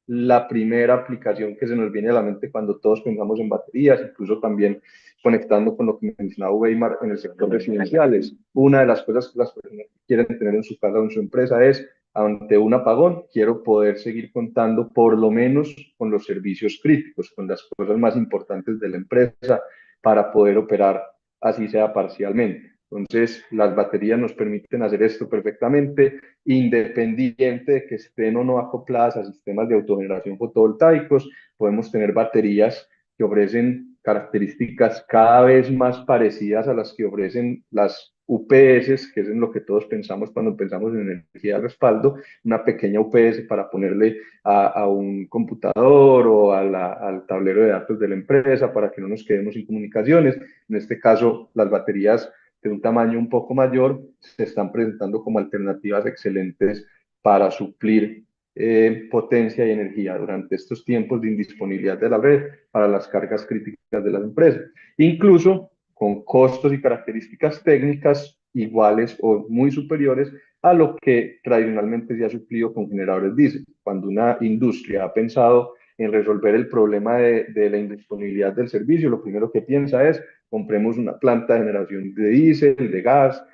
la primera aplicación que se nos viene a la mente cuando todos pensamos en baterías, incluso también conectando con lo que mencionaba Weimar en el sector residenciales. Una de las cosas que las personas quieren tener en su casa o en su empresa es, ante un apagón, quiero poder seguir contando por lo menos con los servicios críticos, con las cosas más importantes de la empresa para poder operar así sea parcialmente. Entonces, las baterías nos permiten hacer esto perfectamente, independiente de que estén o no acopladas a sistemas de autogeneración fotovoltaicos. Podemos tener baterías que ofrecen características cada vez más parecidas a las que ofrecen las UPS, que es en lo que todos pensamos cuando pensamos en energía de respaldo, una pequeña UPS para ponerle a un computador o al tablero de datos de la empresa para que no nos quedemos sin comunicaciones. En este caso, las baterías de un tamaño un poco mayor se están presentando como alternativas excelentes para suplir potencia y energía durante estos tiempos de indisponibilidad de la red para las cargas críticas de las empresas, incluso con costos y características técnicas iguales o muy superiores a lo que tradicionalmente se ha suplido con generadores diésel. Cuando una industria ha pensado en resolver el problema de la indisponibilidad del servicio, lo primero que piensa es compremos una planta de generación de diésel, de gas,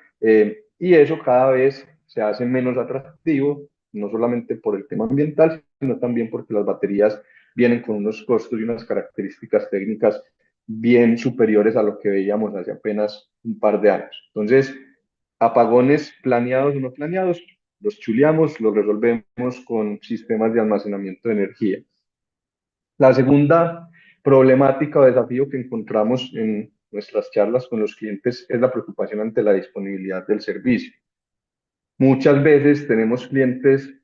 y eso cada vez se hace menos atractivo, no solamente por el tema ambiental, sino también porque las baterías vienen con unos costos y unas características técnicas bien superiores a lo que veíamos hace apenas un par de años. Entonces, apagones planeados o no planeados, los chuleamos, los resolvemos con sistemas de almacenamiento de energía. La segunda problemática o desafío que encontramos en nuestras charlas con los clientes es la preocupación ante la disponibilidad del servicio. Muchas veces tenemos clientes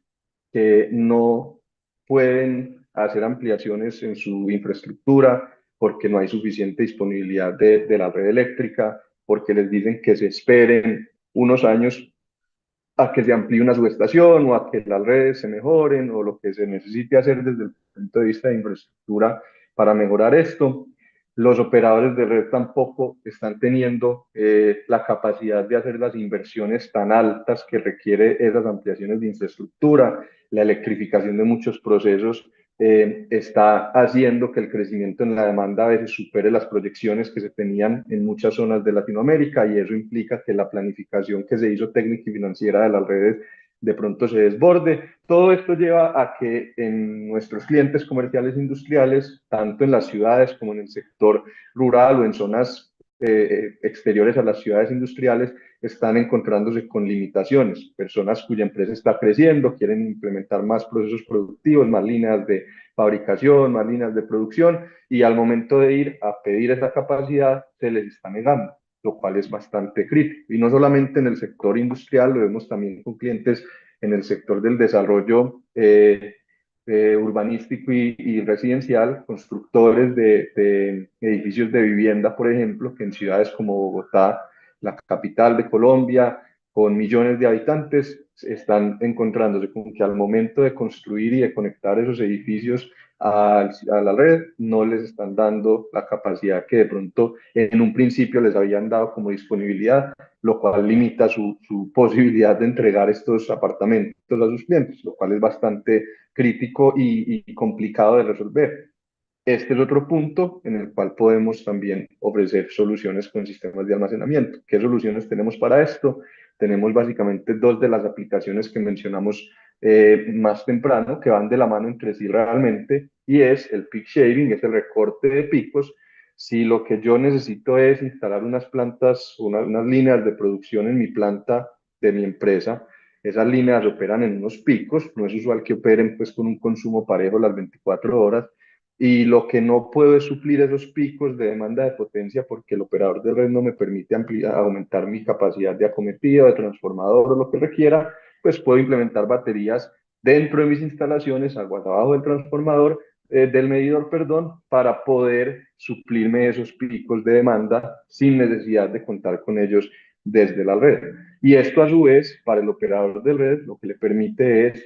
que no pueden hacer ampliaciones en su infraestructura porque no hay suficiente disponibilidad de la red eléctrica, porque les dicen que se esperen unos años a que se amplíe una subestación o a que las redes se mejoren o lo que se necesite hacer desde el punto de vista de infraestructura para mejorar esto. Los operadores de red tampoco están teniendo la capacidad de hacer las inversiones tan altas que requiere esas ampliaciones de infraestructura. La electrificación de muchos procesos está haciendo que el crecimiento en la demanda a veces supere las proyecciones que se tenían en muchas zonas de Latinoamérica, y eso implica que la planificación que se hizo técnica y financiera de las redes de pronto se desborde. Todo esto lleva a que en nuestros clientes comerciales e industriales, tanto en las ciudades como en el sector rural o en zonas exteriores a las ciudades industriales, están encontrándose con limitaciones. Personas cuya empresa está creciendo, quieren implementar más procesos productivos, más líneas de fabricación, más líneas de producción, y al momento de ir a pedir esa capacidad se les está negando, lo cual es bastante crítico. Y no solamente en el sector industrial, lo vemos también con clientes en el sector del desarrollo urbanístico y residencial, constructores de edificios de vivienda, por ejemplo, que en ciudades como Bogotá, la capital de Colombia, con millones de habitantes, están encontrándose con que al momento de construir y de conectar esos edificios a la red, no les están dando la capacidad que de pronto en un principio les habían dado como disponibilidad, lo cual limita su posibilidad de entregar estos apartamentos a sus clientes, lo cual es bastante crítico y complicado de resolver. Este es otro punto en el cual podemos también ofrecer soluciones con sistemas de almacenamiento. ¿Qué soluciones tenemos para esto? Tenemos básicamente dos de las aplicaciones que mencionamos más temprano, que van de la mano entre sí realmente, y es el peak shaving, es el recorte de picos. Si lo que yo necesito es instalar unas plantas, unas líneas de producción en mi planta de mi empresa, esas líneas operan en unos picos, no es usual que operen pues con un consumo parejo las 24 horas, y lo que no puedo es suplir esos picos de demanda de potencia porque el operador de red no me permite aumentar mi capacidad de acometida, de transformador o lo que requiera, pues puedo implementar baterías dentro de mis instalaciones, aguas abajo del transformador, del medidor, perdón, para poder suplirme esos picos de demanda sin necesidad de contar con ellos desde la red. Y esto a su vez, para el operador de red, lo que le permite es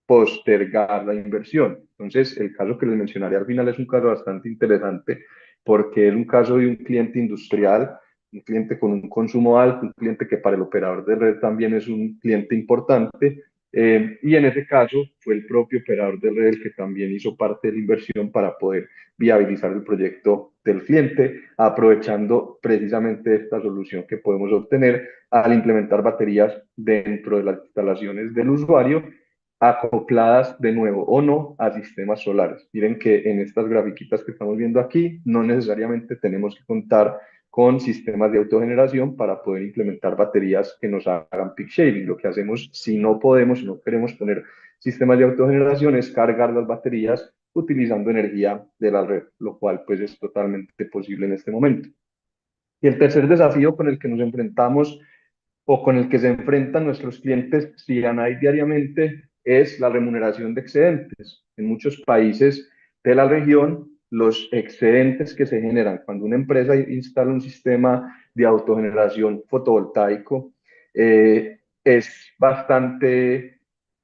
postergar la inversión. Entonces, el caso que les mencionaré al final es un caso bastante interesante porque es un caso de un cliente industrial, un cliente con un consumo alto, un cliente que para el operador de red también es un cliente importante. Y en ese caso fue el propio operador de red el que también hizo parte de la inversión para poder viabilizar el proyecto del cliente, aprovechando precisamente esta solución que podemos obtener al implementar baterías dentro de las instalaciones del usuario acopladas de nuevo o no a sistemas solares. Miren que en estas grafiquitas que estamos viendo aquí, no necesariamente tenemos que contar con sistemas de autogeneración para poder implementar baterías que nos hagan peak shaving. Lo que hacemos, si no podemos, si no queremos poner sistemas de autogeneración, es cargar las baterías utilizando energía de la red, lo cual pues es totalmente posible en este momento. Y el tercer desafío con el que nos enfrentamos o con el que se enfrentan nuestros clientes Cianai diariamente es la remuneración de excedentes. En muchos países de la región, los excedentes que se generan cuando una empresa instala un sistema de autogeneración fotovoltaico es bastante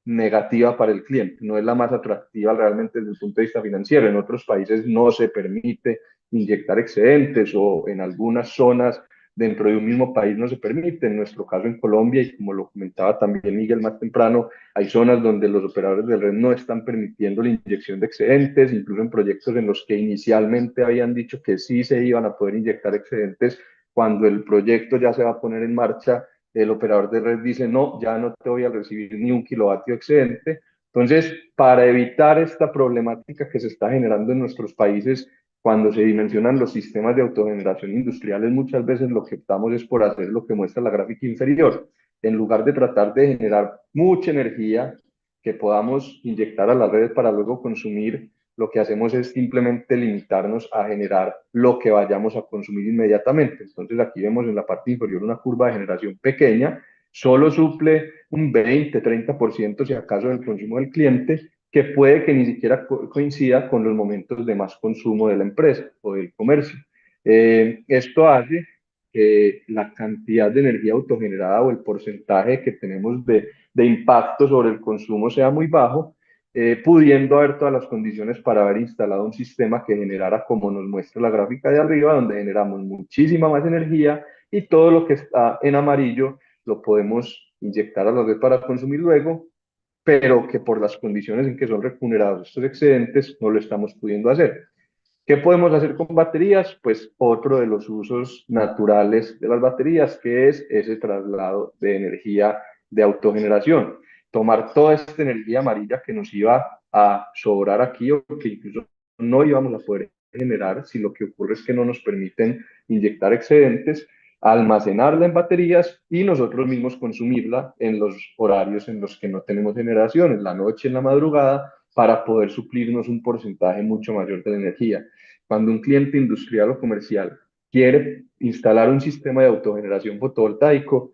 negativa para el cliente, no es la más atractiva realmente desde el punto de vista financiero. En otros países no se permite inyectar excedentes o en algunas zonas dentro de un mismo país no se permite. En nuestro caso en Colombia, y como lo comentaba también Miguel más temprano, hay zonas donde los operadores de red no están permitiendo la inyección de excedentes, incluso en proyectos en los que inicialmente habían dicho que sí se iban a poder inyectar excedentes, cuando el proyecto ya se va a poner en marcha, el operador de red dice, no, ya no te voy a recibir ni un kilovatio excedente. Entonces, para evitar esta problemática que se está generando en nuestros países, cuando se dimensionan los sistemas de autogeneración industriales, muchas veces lo que optamos es por hacer lo que muestra la gráfica inferior. En lugar de tratar de generar mucha energía que podamos inyectar a la red para luego consumir, lo que hacemos es simplemente limitarnos a generar lo que vayamos a consumir inmediatamente. Entonces aquí vemos en la parte inferior una curva de generación pequeña, solo suple un 20-30% si acaso del consumo del cliente, que puede que ni siquiera coincida con los momentos de más consumo de la empresa o del comercio. Esto hace que la cantidad de energía autogenerada o el porcentaje que tenemos de impacto sobre el consumo sea muy bajo, pudiendo haber todas las condiciones para haber instalado un sistema que generara, como nos muestra la gráfica de arriba, donde generamos muchísima más energía y todo lo que está en amarillo lo podemos inyectar a la red para consumir luego, pero que por las condiciones en que son remunerados estos excedentes no lo estamos pudiendo hacer. ¿Qué podemos hacer con baterías? Pues otro de los usos naturales de las baterías, que es ese traslado de energía de autogeneración. Tomar toda esta energía amarilla que nos iba a sobrar aquí o que incluso no íbamos a poder generar si lo que ocurre es que no nos permiten inyectar excedentes, almacenarla en baterías y nosotros mismos consumirla en los horarios en los que no tenemos generación, en la noche, en la madrugada, para poder suplirnos un porcentaje mucho mayor de la energía. Cuando un cliente industrial o comercial quiere instalar un sistema de autogeneración fotovoltaico,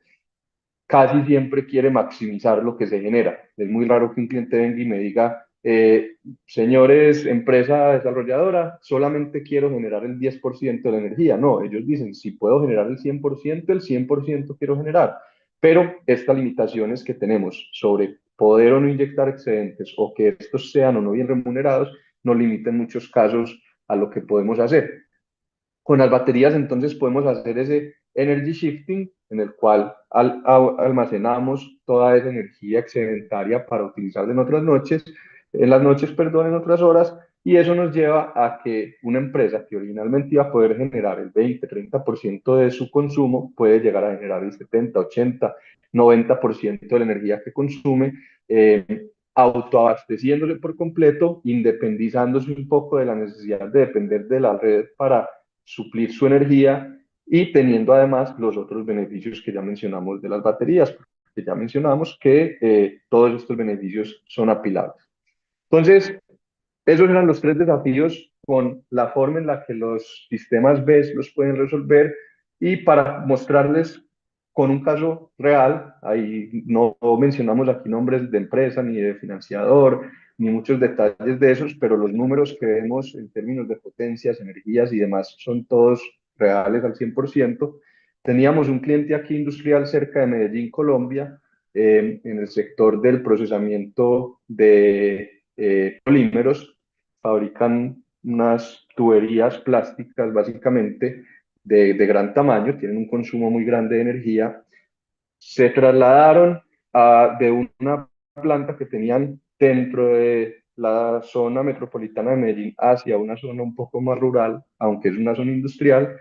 casi siempre quiere maximizar lo que se genera. Es muy raro que un cliente venga y me diga, eh, señores, empresa desarrolladora, solamente quiero generar el 10% de la energía. No, ellos dicen, si puedo generar el 100% quiero generar. Pero estas limitaciones que tenemos sobre poder o no inyectar excedentes o que estos sean o no bien remunerados, nos limitan en muchos casos a lo que podemos hacer. Con las baterías entonces podemos hacer ese energy shifting en el cual almacenamos toda esa energía excedentaria para utilizar en las noches, perdón, en otras horas, y eso nos lleva a que una empresa que originalmente iba a poder generar el 20-30% de su consumo puede llegar a generar el 70-80-90% de la energía que consume, autoabasteciéndose por completo, independizándose un poco de la necesidad de depender de la red para suplir su energía y teniendo además los otros beneficios que ya mencionamos de las baterías, que ya mencionamos que todos estos beneficios son apilables. Entonces, esos eran los tres desafíos con la forma en la que los sistemas BESS los pueden resolver y para mostrarles con un caso real, ahí no mencionamos aquí nombres de empresa ni de financiador, ni muchos detalles de esos, pero los números que vemos en términos de potencias, energías y demás son todos reales al 100%. Teníamos un cliente aquí industrial cerca de Medellín, Colombia, en el sector del procesamiento de polímeros, fabrican unas tuberías plásticas básicamente de gran tamaño, tienen un consumo muy grande de energía. Se trasladaron de una planta que tenían dentro de la zona metropolitana de Medellín hacia una zona un poco más rural, aunque es una zona industrial.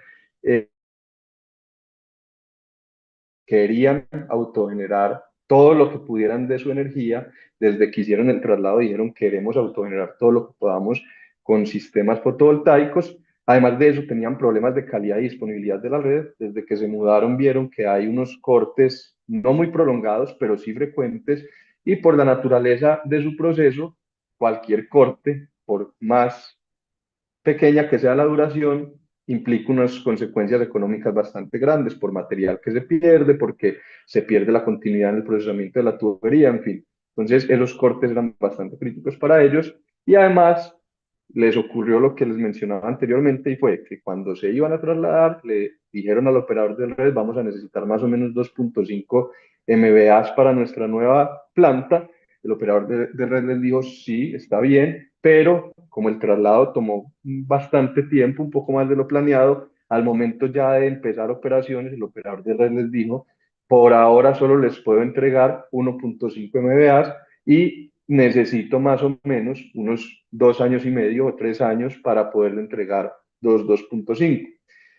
Querían autogenerar todo lo que pudieran de su energía. Desde que hicieron el traslado dijeron queremos autogenerar todo lo que podamos con sistemas fotovoltaicos. Además de eso, tenían problemas de calidad y disponibilidad de la red. Desde que se mudaron vieron que hay unos cortes no muy prolongados, pero sí frecuentes, y por la naturaleza de su proceso, cualquier corte, por más pequeña que sea la duración, implica unas consecuencias económicas bastante grandes por material que se pierde, porque se pierde la continuidad en el procesamiento de la tubería, en fin. Entonces, esos cortes eran bastante críticos para ellos y además les ocurrió lo que les mencionaba anteriormente y fue que cuando se iban a trasladar, le dijeron al operador de red, vamos a necesitar más o menos 2.5 MVAs para nuestra nueva planta. El operador de red les dijo, sí, está bien, pero como el traslado tomó bastante tiempo, un poco más de lo planeado, al momento ya de empezar operaciones, el operador de red les dijo, por ahora solo les puedo entregar 1.5 MVAs y necesito más o menos unos 2 años y medio o 3 años para poderle entregar 2.5.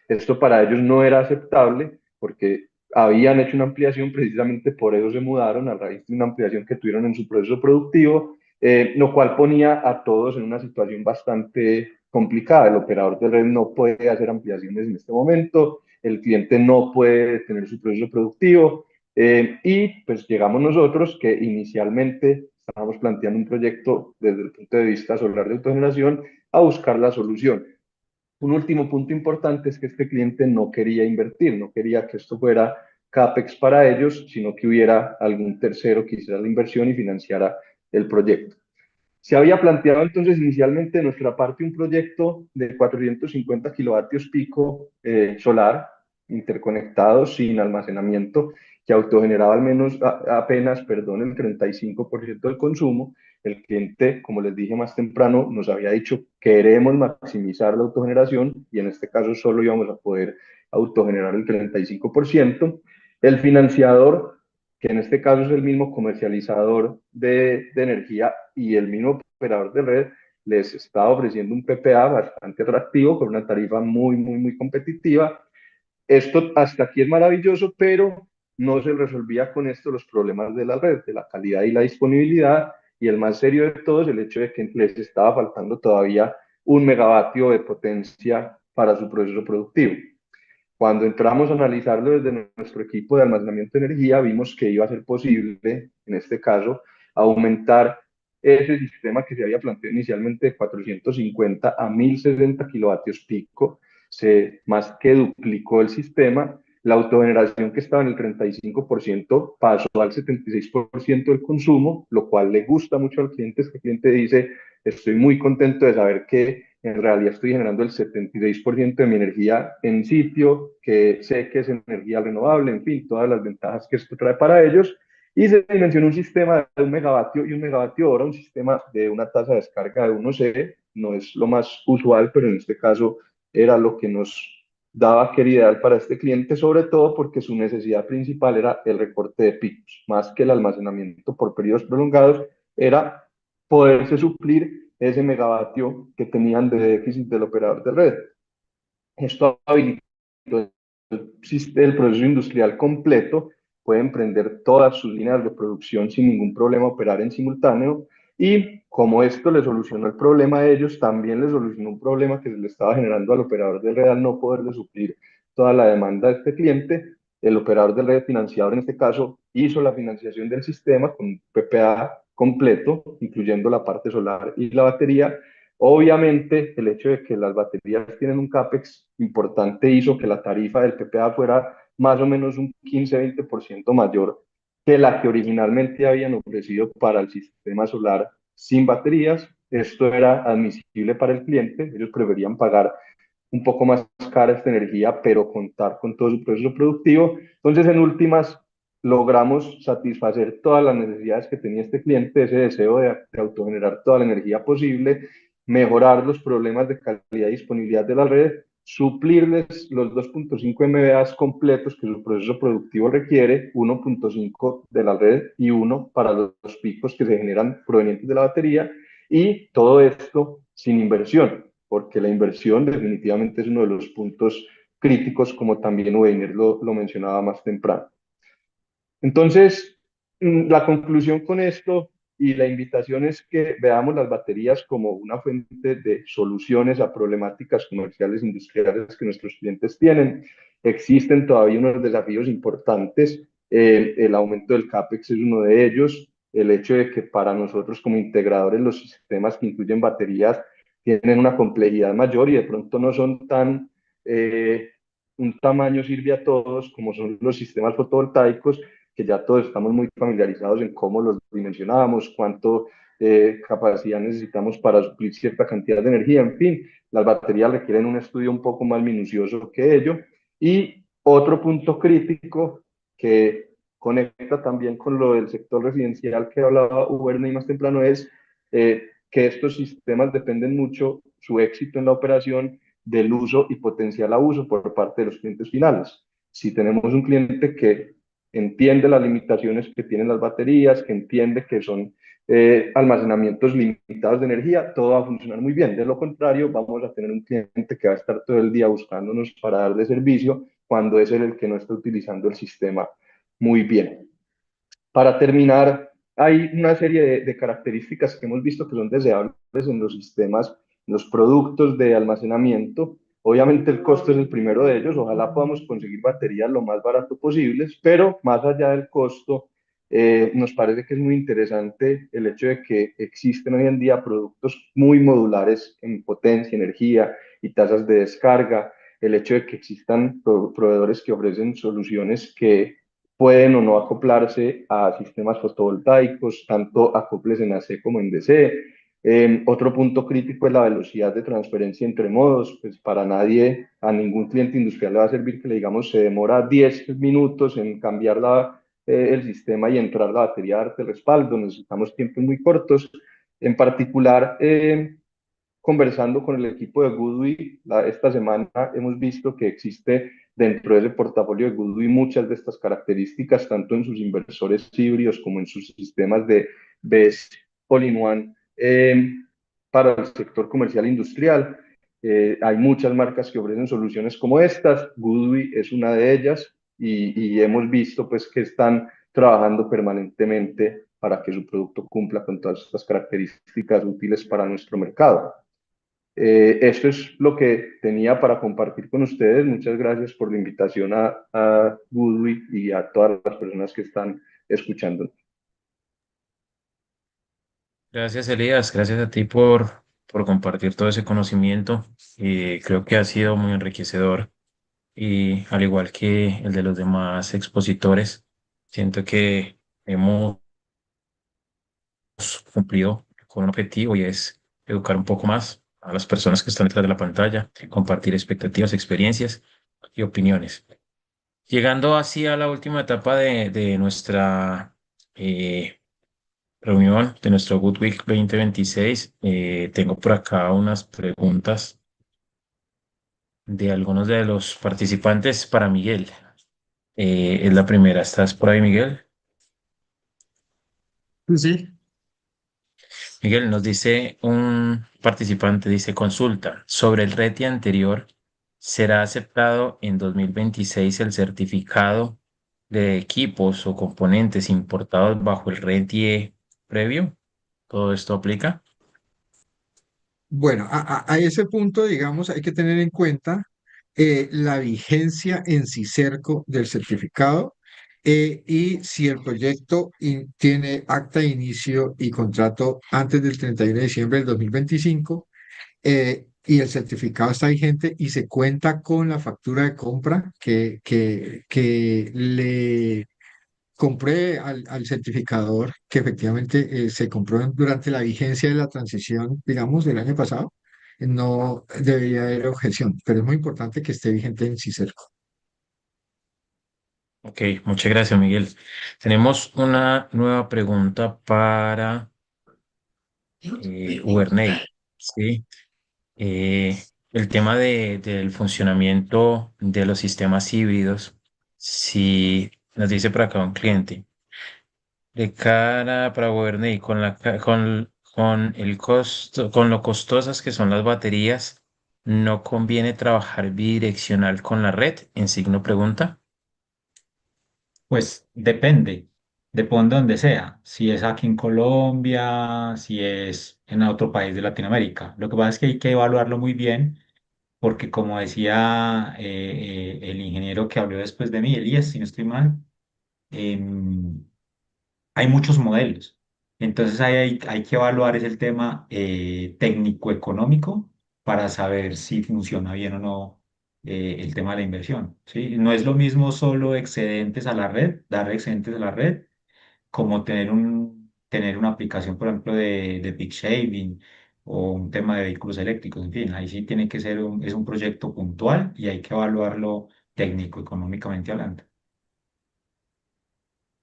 Esto para ellos no era aceptable porque habían hecho una ampliación, precisamente por eso se mudaron a raíz de una ampliación que tuvieron en su proceso productivo, lo cual ponía a todos en una situación bastante complicada. El operador de red no puede hacer ampliaciones en este momento, el cliente no puede tener su proceso productivo, y pues llegamos nosotros que inicialmente estábamos planteando un proyecto desde el punto de vista solar de autogeneración a buscar la solución. Un último punto importante es que este cliente no quería invertir, no quería que esto fuera CAPEX para ellos, sino que hubiera algún tercero que hiciera la inversión y financiara el proyecto. Se había planteado entonces inicialmente de nuestra parte un proyecto de 450 kilovatios pico solar, interconectado, sin almacenamiento, que autogeneraba al menos apenas, perdón, el 35% del consumo. El cliente, como les dije más temprano, nos había dicho queremos maximizar la autogeneración y en este caso solo íbamos a poder autogenerar el 35%. El financiador, que en este caso es el mismo comercializador de energía y el mismo operador de red, les está ofreciendo un PPA bastante atractivo con una tarifa muy competitiva. Esto hasta aquí es maravilloso, pero no se resolvía con esto los problemas de la red, de la calidad y la disponibilidad, y el más serio de todos, el hecho de que les estaba faltando todavía 1 megavatio de potencia para su proceso productivo. Cuando entramos a analizarlo desde nuestro equipo de almacenamiento de energía, vimos que iba a ser posible, en este caso, aumentar ese sistema que se había planteado inicialmente de 450 a 1060 kilovatios pico. Se más que duplicó el sistema la autogeneración que estaba en el 35% pasó al 76% del consumo, lo cual le gusta mucho al cliente. Es que el cliente dice, estoy muy contento de saber que en realidad estoy generando el 76% de mi energía en sitio, que sé que es energía renovable, en fin, todas las ventajas que esto trae para ellos. Y se dimensionó un sistema de 1 megavatio y 1 megavatio hora, un sistema de una tasa de descarga de 1C, no es lo más usual, pero en este caso era lo que nos daba que era ideal para este cliente, sobre todo porque su necesidad principal era el recorte de picos, más que el almacenamiento por periodos prolongados, era poderse suplir ese megavatio que tenían de déficit del operador de red. Esto habilitó el proceso industrial completo, pueden prender todas sus líneas de producción sin ningún problema, operar en simultáneo, y como esto le solucionó el problema a ellos, también le solucionó un problema que se le estaba generando al operador de red al no poder suplir toda la demanda de este cliente. El operador de red financiador, en este caso, hizo la financiación del sistema con PPA completo, incluyendo la parte solar y la batería. Obviamente, el hecho de que las baterías tienen un CAPEX importante hizo que la tarifa del PPA fuera más o menos un 15-20% mayor que la que originalmente habían ofrecido para el sistema solar sin baterías. Esto era admisible para el cliente, ellos preferían pagar un poco más cara esta energía, pero contar con todo su proceso productivo. Entonces, en últimas, logramos satisfacer todas las necesidades que tenía este cliente, ese deseo de autogenerar toda la energía posible, mejorar los problemas de calidad y disponibilidad de la red, suplirles los 2.5 MVA completos que su proceso productivo requiere, 1.5 de la red y 1 para los picos que se generan provenientes de la batería, y todo esto sin inversión, porque la inversión definitivamente es uno de los puntos críticos, como también Weiner lo mencionaba más temprano. Entonces, la conclusión con esto y la invitación es que veamos las baterías como una fuente de soluciones a problemáticas comerciales industriales que nuestros clientes tienen. Existen todavía unos desafíos importantes. El aumento del CAPEX es uno de ellos. El hecho de que para nosotros como integradores los sistemas que incluyen baterías tienen una complejidad mayor y de pronto no son tan un tamaño sirve a todos como son los sistemas fotovoltaicos, que ya todos estamos muy familiarizados en cómo los dimensionamos, cuánto capacidad necesitamos para suplir cierta cantidad de energía, en fin, las baterías requieren un estudio un poco más minucioso que ello. Y otro punto crítico que conecta también con lo del sector residencial que hablaba Uberna más temprano es que estos sistemas dependen mucho, su éxito en la operación, del uso y potencial abuso por parte de los clientes finales. Si tenemos un cliente que entiende las limitaciones que tienen las baterías, que entiende que son almacenamientos limitados de energía, todo va a funcionar muy bien. De lo contrario, vamos a tener un cliente que va a estar todo el día buscándonos para darle servicio cuando es él el que no está utilizando el sistema muy bien. Para terminar, hay una serie de características que hemos visto que son deseables en los sistemas, en los productos de almacenamiento. Obviamente el costo es el primero de ellos, ojalá podamos conseguir baterías lo más barato posibles, pero más allá del costo, nos parece que es muy interesante el hecho de que existen hoy en día productos muy modulares en potencia, energía y tasas de descarga, el hecho de que existan proveedores que ofrecen soluciones que pueden o no acoplarse a sistemas fotovoltaicos, tanto acoples en AC como en DC. Otro punto crítico es la velocidad de transferencia entre modos. Pues para nadie, a ningún cliente industrial le va a servir que le digamos se demora 10 minutos en cambiar el sistema y entrar la batería a darte respaldo. Necesitamos tiempos muy cortos. En particular, conversando con el equipo de Goodby esta semana, hemos visto que existe dentro de ese portafolio de Goodby muchas de estas características, tanto en sus inversores híbridos como en sus sistemas de BESS All-in-One para el sector comercial industrial. Hay muchas marcas que ofrecen soluciones como estas, Goodby es una de ellas, y hemos visto pues que están trabajando permanentemente para que su producto cumpla con todas estas características útiles para nuestro mercado. Esto es lo que tenía para compartir con ustedes. Muchas gracias por la invitación a Goodby y a todas las personas que están escuchando. Gracias, Elías. Gracias a ti por compartir todo ese conocimiento. Creo que ha sido muy enriquecedor y al igual que el de los demás expositores, siento que hemos cumplido con un objetivo y es educar un poco más a las personas que están detrás de la pantalla, compartir expectativas, experiencias y opiniones. Llegando así a la última etapa de nuestra eh, reunión, de nuestro Good Week 2026, tengo por acá unas preguntas de algunos de los participantes para Miguel. Es la primera. ¿Estás por ahí, Miguel? Sí, sí. Miguel, nos dice un participante, dice, consulta, sobre el RETI anterior, ¿será aceptado en 2026 el certificado de equipos o componentes importados bajo el RETI previo? ¿Todo esto aplica? Bueno, a ese punto, digamos, hay que tener en cuenta la vigencia en sí cerco del certificado y si el proyecto tiene acta de inicio y contrato antes del 31 de diciembre del 2025 y el certificado está vigente y se cuenta con la factura de compra que le compré al certificador que efectivamente se compró durante la vigencia de la transición, digamos, del año pasado. No debería haber objeción, pero es muy importante que esté vigente en CICERCO. Ok, muchas gracias, Miguel. Tenemos una nueva pregunta para Uberney. Sí. Eh, el tema del funcionamiento de los sistemas híbridos, si nos dice por acá un cliente, de cara para Uberney, con el costo, con lo costosas que son las baterías, ¿no conviene trabajar bidireccional con la red? En signo pregunta. Pues depende donde sea, si es aquí en Colombia, si es en otro país de Latinoamérica. Lo que pasa es que hay que evaluarlo muy bien porque como decía el ingeniero que habló después de mí, Elías, si no estoy mal, em, hay muchos modelos. Entonces hay que evaluar ese tema técnico-económico para saber si funciona bien o no el tema de la inversión, ¿sí? No es lo mismo solo excedentes a la red, dar excedentes a la red, como tener una aplicación, por ejemplo, de peak shaving o un tema de vehículos eléctricos. En fin, ahí sí tiene que ser es un proyecto puntual y hay que evaluarlo técnico-económicamente hablando.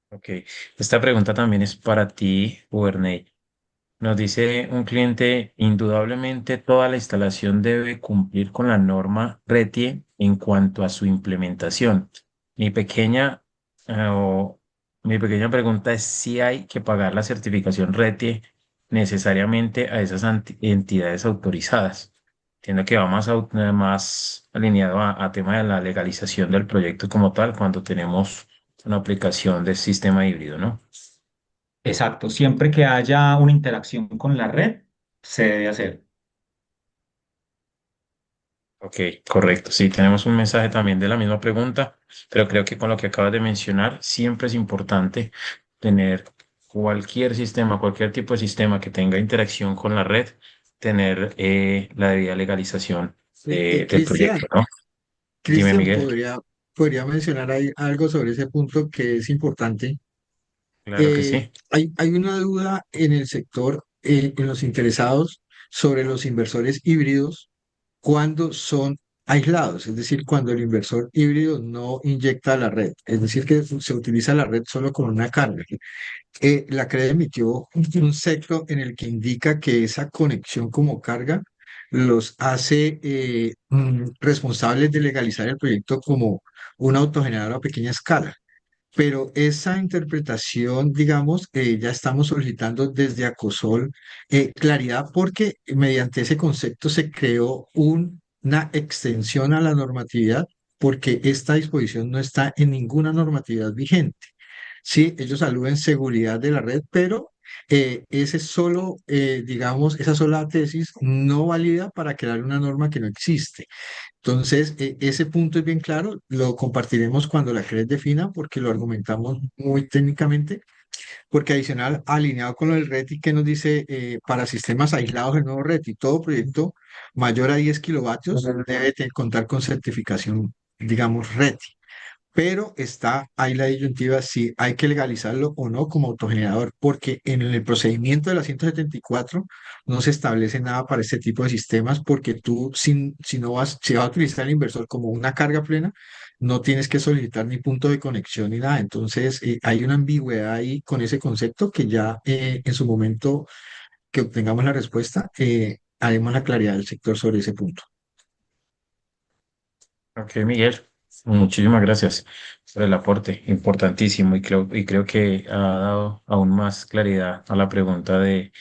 Ok, esta pregunta también es para ti, Uberney. Nos dice un cliente, indudablemente toda la instalación debe cumplir con la norma RETIE en cuanto a su implementación. Mi pequeña, mi pequeña pregunta es si hay que pagar la certificación RETIE necesariamente a esas entidades autorizadas. Entiendo que va más alineado a tema de la legalización del proyecto como tal cuando tenemos una aplicación de sistema híbrido, ¿no? Exacto, siempre que haya una interacción con la red, se debe hacer. Ok, correcto. Sí, tenemos un mensaje también de la misma pregunta, pero creo que con lo que acabas de mencionar, siempre es importante tener cualquier sistema, cualquier tipo de sistema que tenga interacción con la red, tener la debida legalización del Cristian, proyecto, ¿no? Dime, Cristian, Miguel. podría mencionar ahí algo sobre ese punto que es importante. Claro que sí. Hay una duda en el sector, en los interesados, sobre los inversores híbridos cuando son aislados, es decir, cuando el inversor híbrido no inyecta a la red, es decir, que se utiliza la red solo como una carga. La CRE emitió un sector en el que indica que esa conexión como carga los hace responsables de legalizar el proyecto como un autogenerador a pequeña escala. Pero esa interpretación, digamos, ya estamos solicitando desde Acosol claridad porque mediante ese concepto se creó una extensión a la normatividad porque esta disposición no está en ninguna normatividad vigente. Sí, ellos aluden seguridad de la red, pero ese solo, digamos, esa sola tesis no valida para crear una norma que no existe. Entonces, ese punto es bien claro, lo compartiremos cuando la CRED defina, porque lo argumentamos muy técnicamente, porque adicional, alineado con lo del RETI, que nos dice, para sistemas aislados, el nuevo RETI, todo proyecto mayor a 10 kilovatios debe contar con certificación digamos, RETI. Pero está ahí la disyuntiva si hay que legalizarlo o no como autogenerador, porque en el procedimiento de la 174 no se establece nada para este tipo de sistemas, porque tú, si no vas, si vas a utilizar el inversor como una carga plena, no tienes que solicitar ni punto de conexión ni nada. Entonces, hay una ambigüedad ahí con ese concepto que ya en su momento que obtengamos la respuesta, haremos la claridad del sector sobre ese punto. Ok, Miguel, muchísimas gracias por el aporte, importantísimo, y creo que ha dado aún más claridad a la pregunta del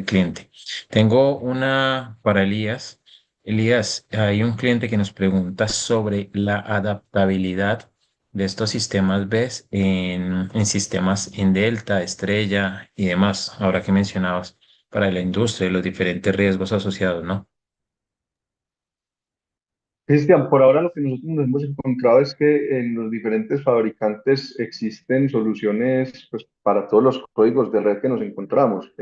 cliente. Tengo una para Elías. Elías, hay un cliente que nos pregunta sobre la adaptabilidad de estos sistemas BESS en sistemas en Delta, Estrella y demás, ahora que mencionabas, para la industria y los diferentes riesgos asociados, ¿no? Cristian, por ahora lo que nosotros nos hemos encontrado es que en los diferentes fabricantes existen soluciones pues, para todos los códigos de red que nos encontramos.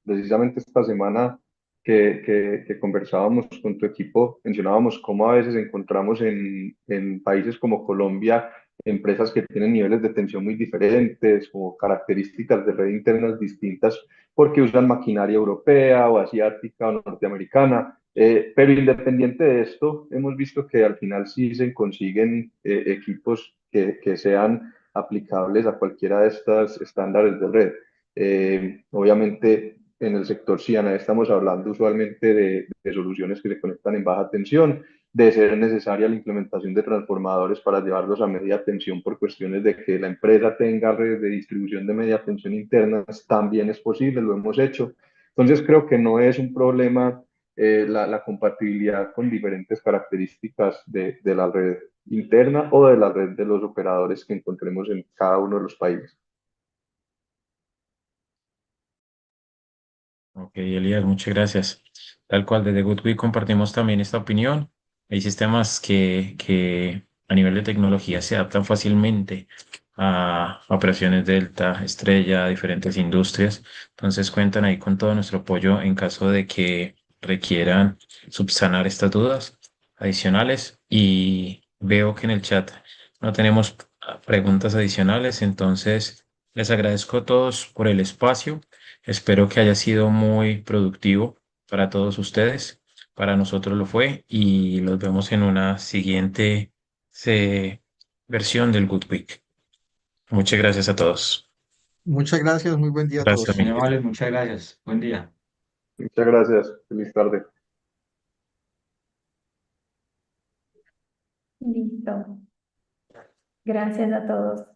Precisamente esta semana que conversábamos con tu equipo, mencionábamos cómo a veces encontramos en países como Colombia empresas que tienen niveles de tensión muy diferentes o características de red internas distintas porque usan maquinaria europea o asiática o norteamericana. Pero independiente de esto, hemos visto que al final sí se consiguen equipos que sean aplicables a cualquiera de estos estándares de red. Obviamente, en el sector CIANA estamos hablando usualmente de soluciones que se conectan en baja tensión, de ser necesaria la implementación de transformadores para llevarlos a media tensión por cuestiones de que la empresa tenga redes de distribución de media tensión internas, también es posible, lo hemos hecho. Entonces creo que no es un problema la compatibilidad con diferentes características de la red interna o de la red de los operadores que encontremos en cada uno de los países. Ok, Elías, muchas gracias. Tal cual, desde GoodWeek compartimos también esta opinión. Hay sistemas que a nivel de tecnología se adaptan fácilmente a operaciones Delta, Estrella, diferentes industrias. Entonces cuentan ahí con todo nuestro apoyo en caso de que requieran subsanar estas dudas adicionales. Y veo que en el chat no tenemos preguntas adicionales, entonces les agradezco a todos por el espacio. Espero que haya sido muy productivo para todos ustedes. Para nosotros lo fue y los vemos en una siguiente eh, versión del Good Week. Muchas gracias a todos. Muchas gracias, muy buen día a Gracias, todos. Muy Miguel. amables, muchas gracias. Buen día. Muchas gracias. Feliz tarde. Listo. Gracias a todos.